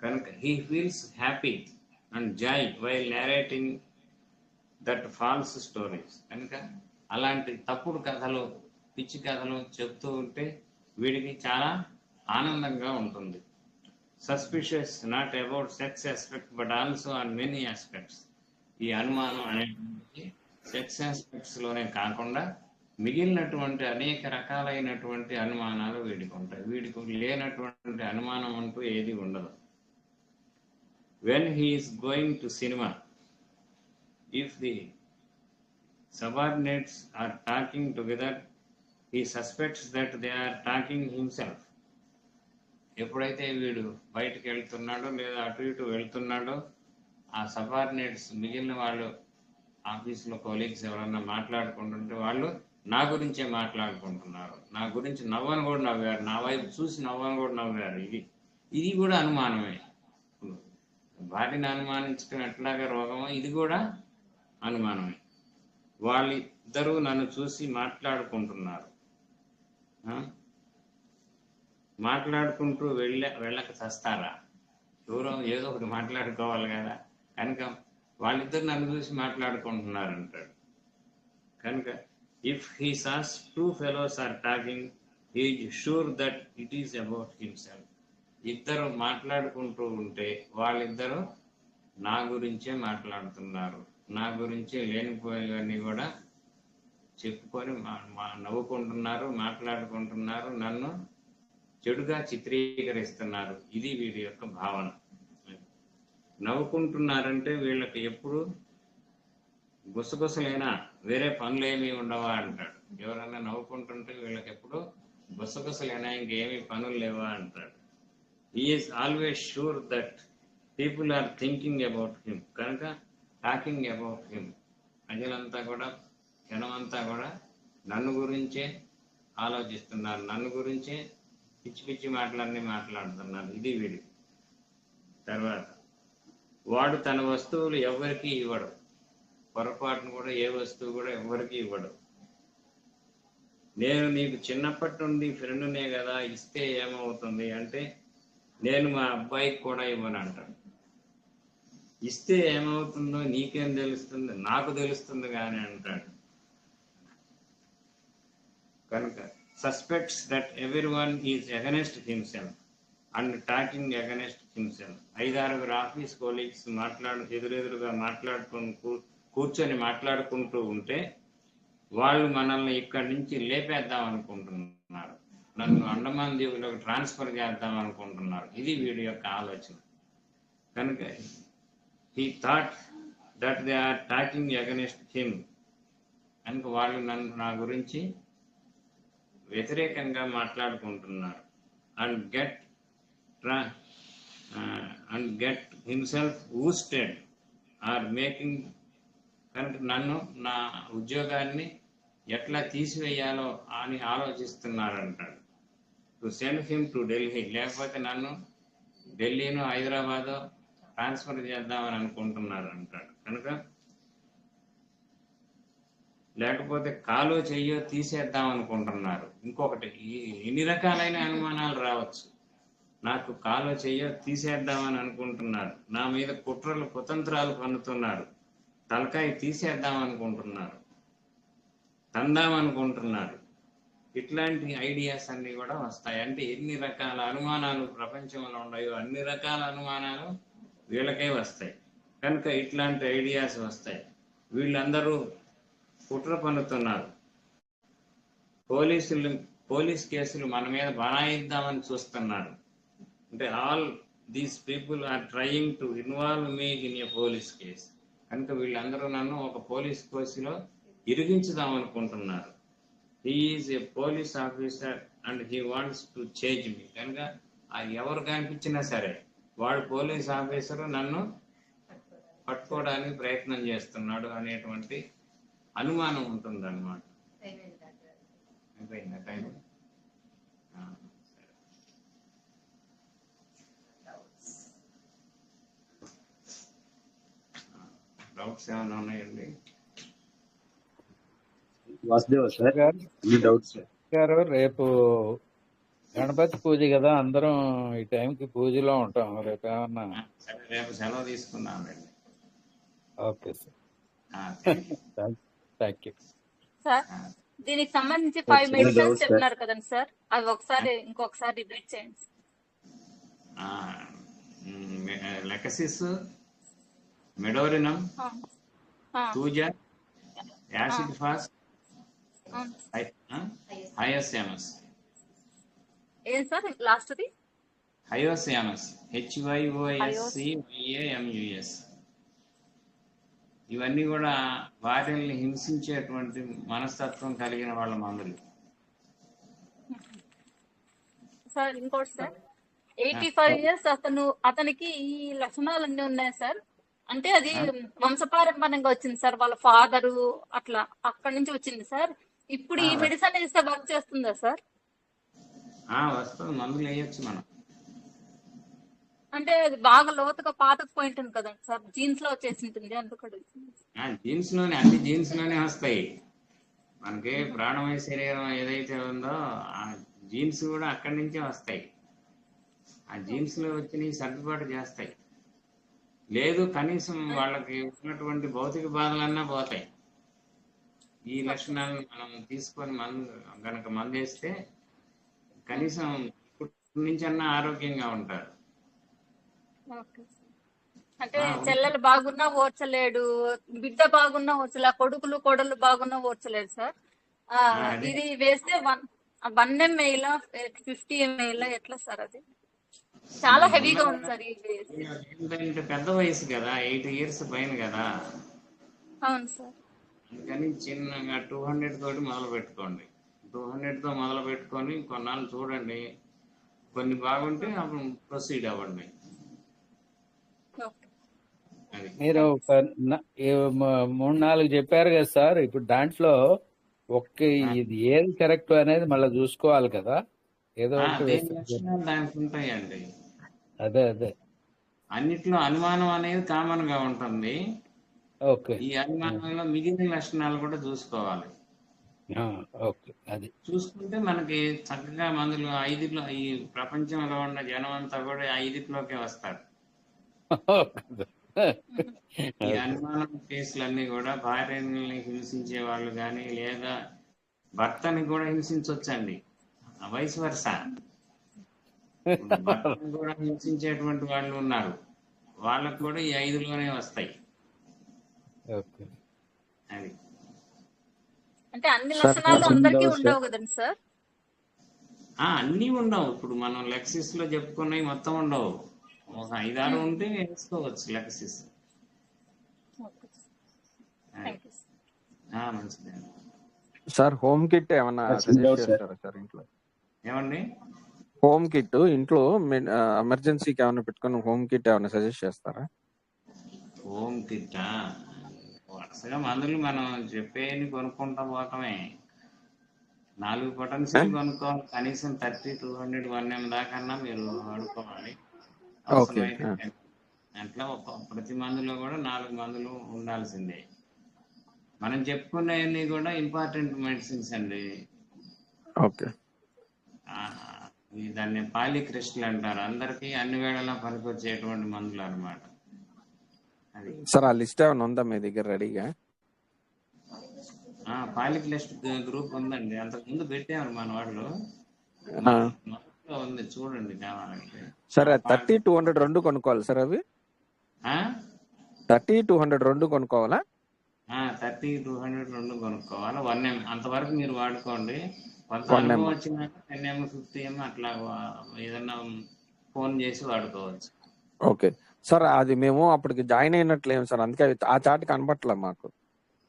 కనుక he feels happy and joy while narrating that false stories. కనుక అలాంటి తప్పుడు కథలు, పిచ్చి కథలు చెప్తూ ఉంటే వీడికి చాలా ఆనందంగా ఉంటుంది. Suspicious not about sex aspect but also on many aspects. ఈ అనుమానం అనేటువంటి సెక్స్ ఆస్పెక్ట్స్ లోనే కాకుండా మిగిలినటువంటి అనేక రకాలైనటువంటి అనుమానాలు వీడికి ఉంటాయి. వీడికి లేనటువంటి అనుమానం అంటూ ఏది ఉండదు. When he's going to cinema, if the subordinates are talking together, he suspects that they are talking himself. ఎప్పుడైతే వీడు బయటకు వెళ్తున్నాడో లేదా అటు ఇటు వెళ్తున్నాడో ఆ సబార్డినేట్స్, మిగిలిన వాళ్ళు ఆఫీసులో కొలీగ్స్ ఎవరన్నా మాట్లాడుకుంటుంటే వాళ్ళు నా గురించే మాట్లాడుకుంటున్నారు, నా గురించి నవ్వని కూడా నవ్వారు, నా వైపు చూసి నవ్వని కూడా నవ్వారు. ఇది కూడా అనుమానమే. వాటిని అనుమానించడం ఎట్లాగా రోగమో ఇది కూడా అనుమానమే. వాళ్ళిద్దరూ నన్ను చూసి మాట్లాడుకుంటున్నారు, మాట్లాడుకుంటూ వెళ్ళక చస్తారా? దూరం ఏదో ఒకటి మాట్లాడుకోవాలి కదా. కనుక వాళ్ళిద్దరు నన్ను చూసి మాట్లాడుకుంటున్నారు అంటాడు. కనుక if he saw two fellows are talking, he is sure that it is about himself. ఇద్దరు మాట్లాడుకుంటూ ఉంటే వాళ్ళిద్దరూ నా గురించే మాట్లాడుతున్నారు, నా గురించే లేనిపోయేవన్నీ కూడా చెప్పుకొని నవ్వుకుంటున్నారు, మాట్లాడుకుంటున్నారు, నన్ను చెడుగా చిత్రీకరిస్తున్నారు. ఇది వీడి యొక్క భావన. నవ్వుకుంటున్నారంటే వీళ్ళకి ఎప్పుడు గుసగుసలైనా వేరే పనులు ఏమీ ఉండవా అంటాడు. ఎవరైనా నవ్వుకుంటుంటే వీళ్ళకి ఎప్పుడు గుసగుసలైనా ఇంకేమీ పనులు లేవా అంటాడు. He is always sure that people are thinking about him. కనుక టాకింగ్ అబౌట్ హిమ్, ప్రజలంతా కూడా, జనమంతా కూడా నన్ను గురించే ఆలోచిస్తున్నారు, నన్ను గురించే పిచ్చి పిచ్చి మాటలన్నీ మాట్లాడుతున్నారు. ఇది వీడి. తర్వాత వాడు తన వస్తువులు ఎవరికి ఇవ్వడు, పొరపాటును కూడా ఏ వస్తువు కూడా ఎవరికి ఇవ్వడు. నేను నీకు చిన్నప్పటి నుండి ఫ్రెండ్నే కదా, ఇస్తే ఏమవుతుంది అంటే నేను మా అబ్బాయికి కూడా ఇవ్వను అంటాడు. ఇస్తే ఏమవుతుందో నీకేం తెలుస్తుంది, నాకు తెలుస్తుంది కానీ అంటాడు. కనుక suspects that everyone is against himself and talking against himself. 5-6 office colleagues ఎదురెదురుగా కూర్చొని మాట్లాడుకుంటూ ఉంటే వాళ్ళు మనల్ని ఇక్కడి నుంచి లేపేద్దాం అనుకుంటున్నారు, నన్ను అండమాన్ దీవులకు ట్రాన్స్ఫర్ చేద్దాం అనుకుంటున్నారు. ఇది వీడి యొక్క ఆలోచన. కనుక he thought that they are talking against him. కనుక వాళ్ళు నా గురించి వ్యతిరేకంగా మాట్లాడుకుంటున్నారు. and get himself worsted or making. కనుక నన్ను, నా ఉద్యోగాన్ని ఎట్లా తీసివేయాలో అని ఆలోచిస్తున్నారంటాడు. To send him to Delhi, లేకపోతే నన్ను ఢిల్లీను హైదరాబాదు ట్రాన్స్ఫర్ చేద్దామని అనుకుంటున్నారు అంటాడు. కనుక లేకపోతే కాలో చెయ్యో తీసేద్దాం అనుకుంటున్నారు. ఇంకొకటి, ఎన్ని రకాలైన అనుమానాలు రావచ్చు. నాకు కాలో చెయ్యో తీసేద్దామని అనుకుంటున్నారు, నా మీద కుట్రలు కుతంత్రాలు పన్నుతున్నారు, తలకాయ తీసేద్దాం అనుకుంటున్నారు, తందామనుకుంటున్నారు. ఇట్లాంటి ఐడియాస్ అన్ని కూడా వస్తాయి. అంటే ఎన్ని రకాల అనుమానాలు ప్రపంచంలో ఉన్నాయో అన్ని రకాల అనుమానాలు వీళ్ళకే వస్తాయి. కనుక ఇట్లాంటి ఐడియాస్ వస్తాయి. వీళ్ళందరూ కుట్ర పన్నుతున్నారు, పోలీస్ కేసులు మన మీద బనాయిద్దామని చూస్తున్నారు. అంటే all these people are trying to involve me in a police case. కనుక వీళ్ళందరూ నన్ను ఒక పోలీస్ కేసులో ఇరిగించుదాం అనుకుంటున్నారు. He is a police officer and he wants to change me. కనుక ఎవరు కనిపించినా సరే వాడు పోలీస్ ఆఫీసరు, నన్ను పట్టుకోవడానికి ప్రయత్నం చేస్తున్నాడు అనేటువంటి అనుమానం ఉంటుంది అన్నమాట. అయిపోయిందా టైం? డౌట్స్ ఏమైనా ఉన్నాయండి? వాసుదేవ్ సార్, ఈ డౌట్స్ గారు రేపు గణపతి పూజ కదా, అందరం ఈ టైంకి పూజలో ఉంటాం. రేపు ఏమన్నా? సరే, రేపు సెలవు తీసుకుందాం రండి. Okay sir, thank you. Thank you sir. దీనికి సంబంధించి 5 చిన్న మెడిసిన్స్ డౌట్ సార్. చెప్పినారు కదండి సార్, అవి ఒకసారి ఇంకొకసారి రిపీట్ చేయండి. లెకసిస్, మెడోరినం, ఆ, ఆ, తూజా, యాసిడ్ ఫాస్, ఆ. హయోసియానస్. ఏం సార్ లాస్ట్ది? హయోసియానస్, HYOSCYAMUS. ఇవన్నీ కూడా భార్యల్ని హింసించేటువంటి మనస్తత్వం కలిగిన వాళ్ళ మందులు. సార్ ఇంకోటి సార్, 85 ఇయర్స్ అతనికి ఈ లక్షణాలన్నీ ఉన్నాయి సార్. అంటే అది వంశపారంపర్యంగా వచ్చింది సార్, వాళ్ళ ఫాదరు అట్లా అక్కడి నుంచి వచ్చింది సార్. ఇప్పుడు ఈ మెడిసిన్ ఇస్తే వర్క్ చేస్తుందా సార్? వస్తుంది, మందులు వేయొచ్చు మనం. అంటే అది బాగా లోతుగా పాతకపోయి ఉంటుంది కదండి సార్, జీన్స్ లో వచ్చేసి ఉంటుంది అందుకని. జీన్స్ లోనే, అన్ని జీన్స్ లోనే వస్తాయి. మనకి ప్రాణమయ శరీరం ఏదైతే ఉందో ఆ జీన్స్ కూడా అక్కడి నుంచే వస్తాయి. ఆ జీన్స్ లో వచ్చి సర్దుబాటు చేస్తాయి. లేదు కనీసం వాళ్ళకి ఉన్నటువంటి భౌతిక బాధలన్నా పోతాయి. ఈ లక్షణాలను మనం తీసుకొని గనక మందేస్తే కనీసం ఇప్పటి నుంచి అన్నా ఆరోగ్యంగా ఉంటారు. అంటే చెల్లెలు బాగున్నా ఓర్చలేడు, బిడ్డ బాగున్నా ఓర్చలే, కొడుకులు కోడలు బాగున్నా ఓర్చలేడు సార్. ఇది వేస్తే 1 ml 50 ml ఎట్లా సార్? అది చాలా హెవీగా ఉంది సార్. ఏంటంటే పెద్ద వయసు కదా, 80 years పైన కదా. అవును సార్. అందుకని చిన్నగా 200 తోటి మొదలు పెట్టుకోండి. 200 తో మొదలు పెట్టుకొని కొన్నాళ్ళు చూడండి, కొన్ని బాగుంటే అప్పుడు ప్రొసీడ్ అవ్వండి. మీరు 3-4 చెప్పారు కదా సార్. ఇప్పుడు దాంట్లో ఇది ఏది కరెక్ట్ అనేది మళ్ళీ చూసుకోవాలి కదా. ఏదో దానికి ఉంటాయండి. అదే అన్నిట్లో అనుమానం అనేది కామన్ గా ఉంటుంది. ఓకే, ఈ అనుమానంలో మిగిలిన లక్షణాలు కూడా చూసుకోవాలి. ఓకే, అది చూసుకుంటే మనకి చక్కగా మందులు 5లో, ఈ ప్రపంచంలో ఉన్న జనం అంతా కూడా 5లోకే వస్తారు. ఈ అనుమానం కేసులన్నీ కూడా భార్యని హింసించే వాళ్ళు కానీ, లేదా భర్తని కూడా హింసించవచ్చండి. వయసు వరుస భర్తని కూడా హింసించేటువంటి వాళ్ళు ఉన్నారు. వాళ్ళకు కూడా ఈ 5లోనే వస్తాయి. అది అంటే అన్ని లక్షణాలు అందరికీ ఉండవు కదండి సార్? అన్నీ ఉండవు. ఇప్పుడు మనం లెక్సిస్ లో చెప్పుకున్నవి మొత్తం ఉండవు. ఒక 5-6 ఉంటే వేసుకోవచ్చు లెక్సిస్. మంచిది సార్. హోమ్ కిట్ ఏమన్నా సజెస్ట్ చేస్తారా సార్ ఇంట్లో? ఏమండి, హోమ్ కిట్ ఇంట్లో ఎమర్జెన్సీకి ఏమైనా పెట్టుకుని హోమ్ కిట్ ఏమైనా సజెస్ట్ చేస్తారా? హోమ్ కిట్ వరుసగా మందులు మనం చెప్పేని కొనుక్కుంటా పోతామే. 4 పొటెన్షియల్ కొనుక్కోవాలి. కనీసం 30-200 1M దాకా మీరు వాడుకోవాలి. అవసరమైతే అట్లా ప్రతి మందులో కూడా 4 మందులు ఉండాల్సిందే. మనం చెప్పుకునేవన్నీ కూడా ఇంపార్టెంట్ మెడిసిన్స్ అండి. ఓకే. దాన్ని పాలిక్రిస్టల్ అంటారు. అందరికి అన్ని వేళలా పనికొచ్చేటువంటి మందులు అన్నమాట. అది సార్, ఆ లిస్ట్ ఏమైనా ఉందా మీ దగ్గర రెడీగా? పాలిక్రిస్ట్ గ్రూప్ ఉందండి, అంతకు ముందు పెట్టాము మన వాళ్ళు. ఉంది, చూడండి కావాలంటే. సరే, 30-200 రెండు కొనుక్కోవాలి సార్. అవి 30-200 రెండు కొనుక్కోవాలా? 30-200 రెండు కొనుక్కోవాలి. 1M అంతవరకు మీరు వాడుకోండి. కొంత అనుభవం వచ్చినాక 10M 50M అట్లా ఏదన్నా ఫోన్ చేసి వాడుకోవచ్చు. Okay sir. అది మేము అప్పటికి జాయిన్ అయినట్లేము సార్, అందుకే ఆ చాట్ కనపట్లే మాకు.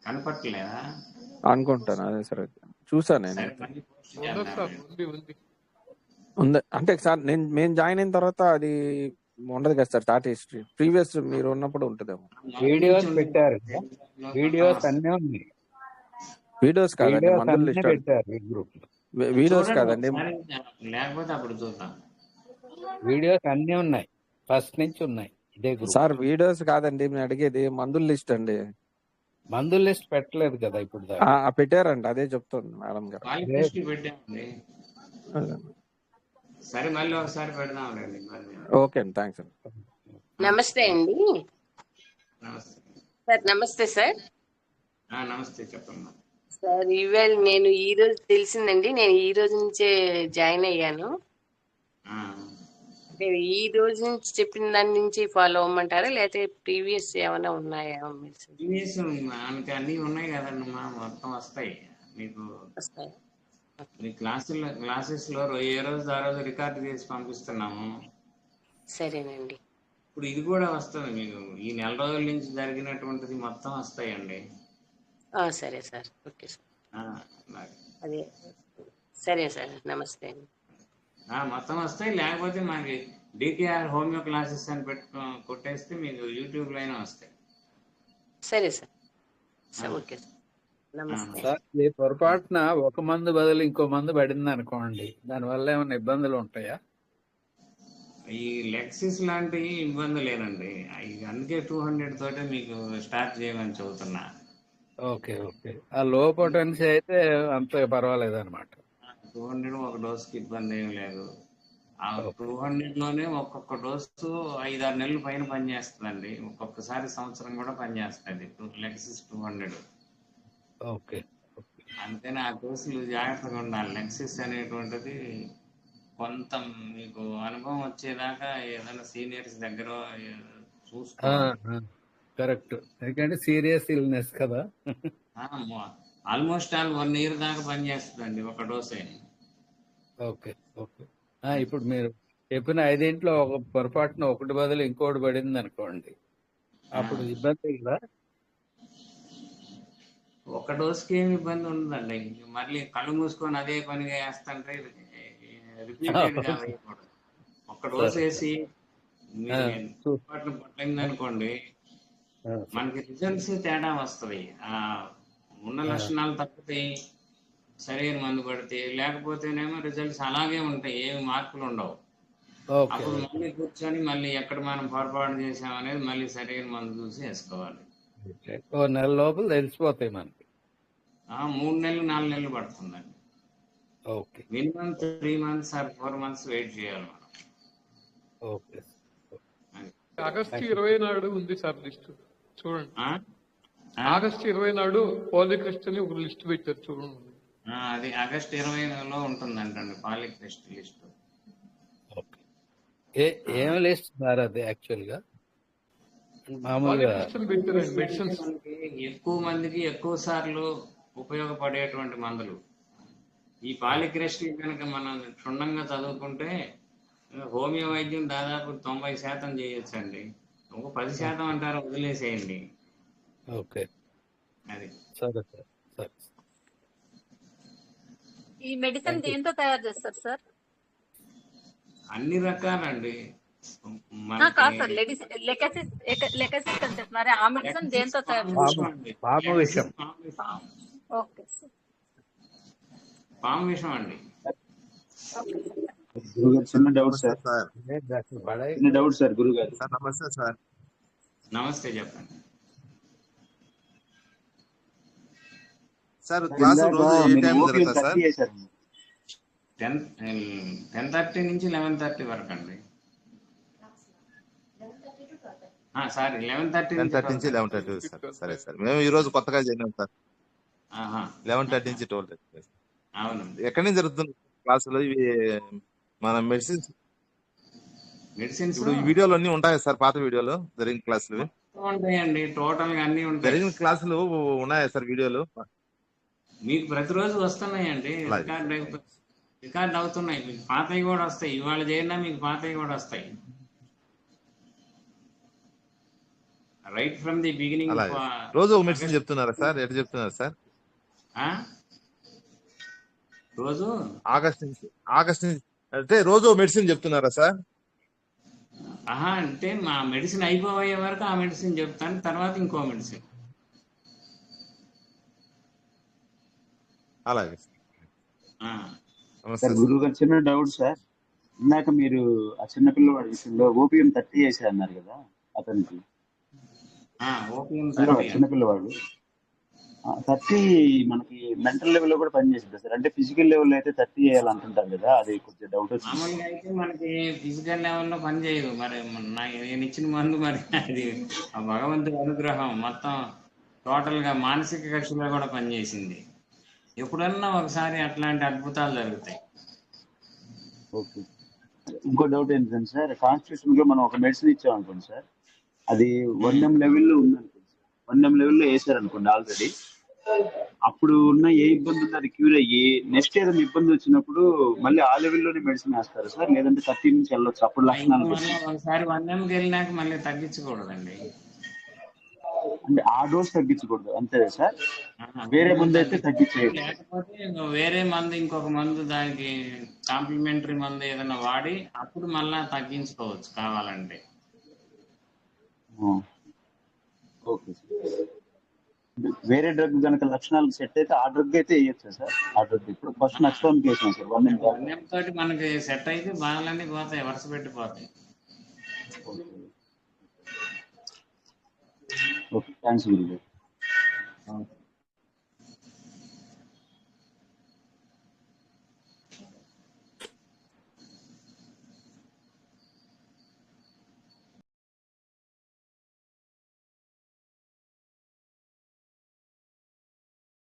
కనపట్లేదా అనుకుంటాను. అదే సార్, చూసాను నేను. ఉంది అంటే సార్, మేము జాయిన్ అయిన తర్వాత అది ఉండదు కదా సార్, చాట్ హిస్టరీ. ప్రీవియస్ మీరు ఉన్నప్పుడు ఉంటుందేమో. వీడియోస్ పెట్టారు, వీడియోస్ అన్నీ ఉన్నాయి. వీడియోస్ కాదండి, మందులు లిస్ట్ వీడియోస్ కాదండి, లేకపోతే అప్పుడు చూద్దాం. వీడియోస్ అన్నీ ఉన్నాయి, ఫస్ట్ నుంచి ఉన్నాయి. ఇదే సార్ వీడియోస్ కాదండి మేము అడిగేది, మందుల లిస్ట్ అండి. మందుల లిస్ట్ పెట్టలేదు కదా ఇప్పుడు. పెట్టారండి, అదే చెప్తుంది మేడం గారు. సరే మళ్ళీ ఒకసారి పెడదాంలేండి మళ్ళీ. ఓకే అండి, థ్యాంక్స్ అండి. నమస్తే అండి నమస్తే. సార్. నమస్తే సార్. నమస్తే చెప్పమ్మా. సార్ ఈవేళ నేను ఈ రోజు తెలిసిందండి, నేను ఈ రోజు నుంచే జాయిన్ అయ్యాను. ఆ, అంటే ఈ రోజు నుంచి చెప్పిన దాని నుంచి ఫాలో అవ్వమంటారా, లేకపోతే ప్రీవియస్ ఏమైనా ఉన్నాయా? ప్రీవియస్ మనకి అన్నీ ఉన్నాయి కదండమ్మా, మొత్తం వస్తాయి మీకు. వస్తాయా? మీ క్లాసెస్లో ఏ రోజు ఆ రోజు రికార్డు చేసి పంపిస్తున్నాము. సరేనండి. ఇప్పుడు ఇది కూడా వస్తుంది మీకు, ఈ నెల రోజుల నుంచి జరిగినటువంటిది మొత్తం వస్తాయండి. సరే సార్. Okay sir. మరి. అదే సరే సార్. నమస్తే అండి. మొత్తం వస్తాయి. లేకపోతే మనకి డిటిఆర్ హోమియో క్లాసెస్ అని కొట్టేస్తే మీకు యూట్యూబ్లో అయినా వస్తాయి. సరే సార్. Okay sir. నమస్తే. సార్ ఈ పొరపాటున ఒక మందు బదులు ఇంకో మందు పడింది అనుకోండి, దానివల్ల ఏమైనా ఇబ్బందులు ఉంటాయా? ఈ లెక్సిస్ లాంటి ఇబ్బంది లేనండి. అందుకే 200 తోటే మీకు స్టార్ట్ చేయమని చెబుతున్నా. Okay okay. ఆ లో పొటెన్సీ అయితే అంత పర్వాలేదు అనమాట. 200 ఒక డోస్కి ఇబ్బంది ఏం లేదు. ఆ 200లోనే ఒక్కొక్క డోసు 5-6 నెలలు పైన పనిచేస్తుందండి. ఒక్కొక్కసారి సంవత్సరం కూడా పనిచేస్తుంది లెక్సిస్ 200. ఓకే. అందుకని ఆ డోసులు జాగ్రత్తగా ఉండాలి. లెక్సిస్ అనేటువంటిది కొంత మీకు అనుభవం వచ్చేదాకా ఏదైనా సీనియర్స్ దగ్గర చూసుకోవాలి. కరెక్ట్, ఎందుకంటే సీరియస్ ఇల్నెస్ కదా. ఆల్మోస్ట్ ఆల్ 1 year దాకా పనిచేస్తుందండి ఒక డోసే. Okay okay. ఇప్పుడు మీరు చెప్పిన 5 ఒక పొరపాటున ఒకటి బదులు ఇంకోటి పడింది అనుకోండి, అప్పుడు ఇబ్బంది కదా. ఒక డోస్కి ఏమి ఇబ్బంది ఉండదండి. మళ్ళీ కళ్ళు మూసుకొని అదే పనిగా వేస్తుంటే రిపీటెడ్ గా వేయకూడదు. ఒక డోస్ వేసి పట్టింది అనుకోండి, మనకి రిజల్ట్స్ తేడా వస్తుంది. ఉన్న లక్షణాలు తప్పుతాయి, సరైన మందు పడితే. లేకపోతేనేమో రిజల్ట్స్ అలాగే ఉంటాయి, ఏమి మార్పులు ఉండవు. అప్పుడు మళ్ళీ కూర్చొని మళ్ళీ ఎక్కడ మనం పొరపాటు చేసామనేది మళ్ళీ సరైన మందు చూసి వేసుకోవాలి. 1 నెల లోపల తెలిసిపోతాయి మనకి. 3 నెలలు 4 నెలలు పడుతుందండి. Okay. Minimum 3 months or 4 months wait చేయాలి మనం. ఓకే. ఆగస్టు 20 నాడు ఉంది సార్ లిస్ట్ చూడండి. ఆగస్టు 20 నాడు పాలిక్రిస్ట్ అని ఒక లిస్ట్ పెట్టారు చూడండి. అది ఆగస్టు 20లో ఉంటుందంటండి పాలిక్రిస్ట్ లిస్ట్. ఏం లిస్ట్ సార్ అది యాక్చువల్ గా? మామూలుగా మెడిసిన్స్ ఎక్కువ మందికి ఎక్కువ సార్లు ఉపయోగపడేటువంటి మందులు. ఈ పాలిక్రిస్ట్ కనుక మనం క్షుణ్ణంగా చదువుకుంటే హోమియో వైద్యం దాదాపు 90% చేయొచ్చండి. ఒక 10% అంటారు, వదిలేసేయండి. ఓకే. అది సరే సార్. ఈ మెడిసిన్ దేంతో తయారు చేస్తారు సార్? అన్ని రకాలండి. కాదు సార్, లెకసిస్ అని చెప్తున్నారు. ఆ మెడిసిన్ దేంతో తయారు చేస్తారు? పాము విషం. Okay sir. పాము విషం అండి. గురుగారు చిన్న డౌట్ సార్. చిన్న డౌట్ సార్ గురుగారు. నమస్తే సార్. నమస్తే, చెప్పండి సార్. క్లాసు రోజు ఏ టైం జరుగుతుంది సార్? 10:30 నుంచి 11:30 వరకు అండి. సారీ 11:30 నుంచి 11:30 సార్. సరే సార్. మేము ఈ రోజు కొత్తగా చేరినాం సార్. 11:30 నుంచి 12:30. అవునండి. ఎక్కడి నుంచి జరుగుతుంది క్లాసులు ఇవి? మన మెడిసిన్స్ ఇప్పుడు ఈ వీడియోలు అన్ని ఉంటాయి సార్, పాత వీడియోలు జరిగిన క్లాసులు ఉంటాయండి. టోటల్ గా అన్ని ఉంటాయి. జరిగిన క్లాసులు ఉన్నాయా సార్ వీడియోలు? మీకు ప్రతిరోజు వస్తున్నాయండి, రికార్డ్ అవుతున్నాయి. మీకు పాతవి కూడా వస్తాయి. ఇవాళ చేరినా మీకు పాతవి కూడా వస్తాయి. Right from the beginning. రోజు ఒక మెడిసిన్ చెప్తున్నారా సార్? ఎట్లా చెప్తున్నారు సార్? రోజు ఆగస్ట్ నుంచి అంటే రోజు మెడిసిన్ చెప్తున్నారా సార్? అంటే మా మెడిసిన్ అయిపోయే వరకు ఆ మెడిసిన్ చెప్తాను, తర్వాత ఇంకో మెడిసిన్. అలాగే సార్. గురుగారు చిన్న డౌట్ సార్. ఇందాక మీరు ఆ చిన్నపిల్లవాడి విషయంలో ఓపీఎం 30 చేశారు అన్నారు కదా, అతనికి ఓపీఎం చిన్నపిల్లవాడు 30 మనకి మెంటల్ లెవెల్లో కూడా పనిచేస్తుంది సార్. అంటే ఫిజికల్ లెవెల్లో అయితే 30 చేయాలంటుంటారు కదా, అది కొంచెం డౌట్ వచ్చింది. మామూలుగా అయితే మనకి ఫిజికల్ లెవెల్లో పని చేయదు. మరి నేను ఇచ్చిన మందు మరి అది ఆ భగవంతుడి అనుగ్రహం మొత్తం టోటల్ గా మానసిక కక్షలో కూడా పనిచేసింది. ఎప్పుడన్నా ఒకసారి అట్లాంటి అద్భుతాలు జరుగుతాయి. ఓకే. ఇంకో డౌట్ ఏంటంటే సార్, కాన్స్టిట్యూషన్ లో మనం ఒక మెడిసిన్ ఇచ్చాం అనుకోండి సార్, అది 1M లెవెల్లో ఉందనుకోండి సార్, 1M లెవెల్లో వేసారు అనుకోండి ఆల్రెడీ, అప్పుడు ఉన్న ఏ ఇబ్బంది ఉందో అది క్యూర్ అయ్యి నెక్స్ట్ ఏదైనా ఇబ్బంది వచ్చినప్పుడు మళ్ళీ ఆ లెవెల్లోనే మెడిసిన్ వేస్తారు సార్, లేదంటే 30 నుంచి వెళ్ళొచ్చు అప్పుడు ఇంకా లక్షణాలు మళ్ళీ ఒకసారి 1Mకి వెళ్ళినాక మళ్ళీ తగ్గించకూడదండి. అంటే ఆ డోస్ తగ్గించకూడదు అంతే సార్, ఆహా, వేరే ముందు మందు అయితే తగ్గించేయచ్చు. లేకపోతే వేరే మందు ఇంకొక మందు దానికి కాంప్లిమెంటరీ మందు ఏదైనా వాడి అప్పుడు మళ్ళా తగ్గించుకోవచ్చు కావాలంటే. Okay sir. వేరే డ్రగ్ కనుక లక్షణాలు సెట్ అయితే ఆ డ్రగ్ అయితే వేయచ్చా సార్? ఆ డ్రగ్ ఇప్పుడు first నక్సోన్ case sir 1M. 1M తోటి మనకి సెట్ అయితే బాధలన్నీ పోతాయి, వరుస పెట్టిపోతాయి. Okay, thanks.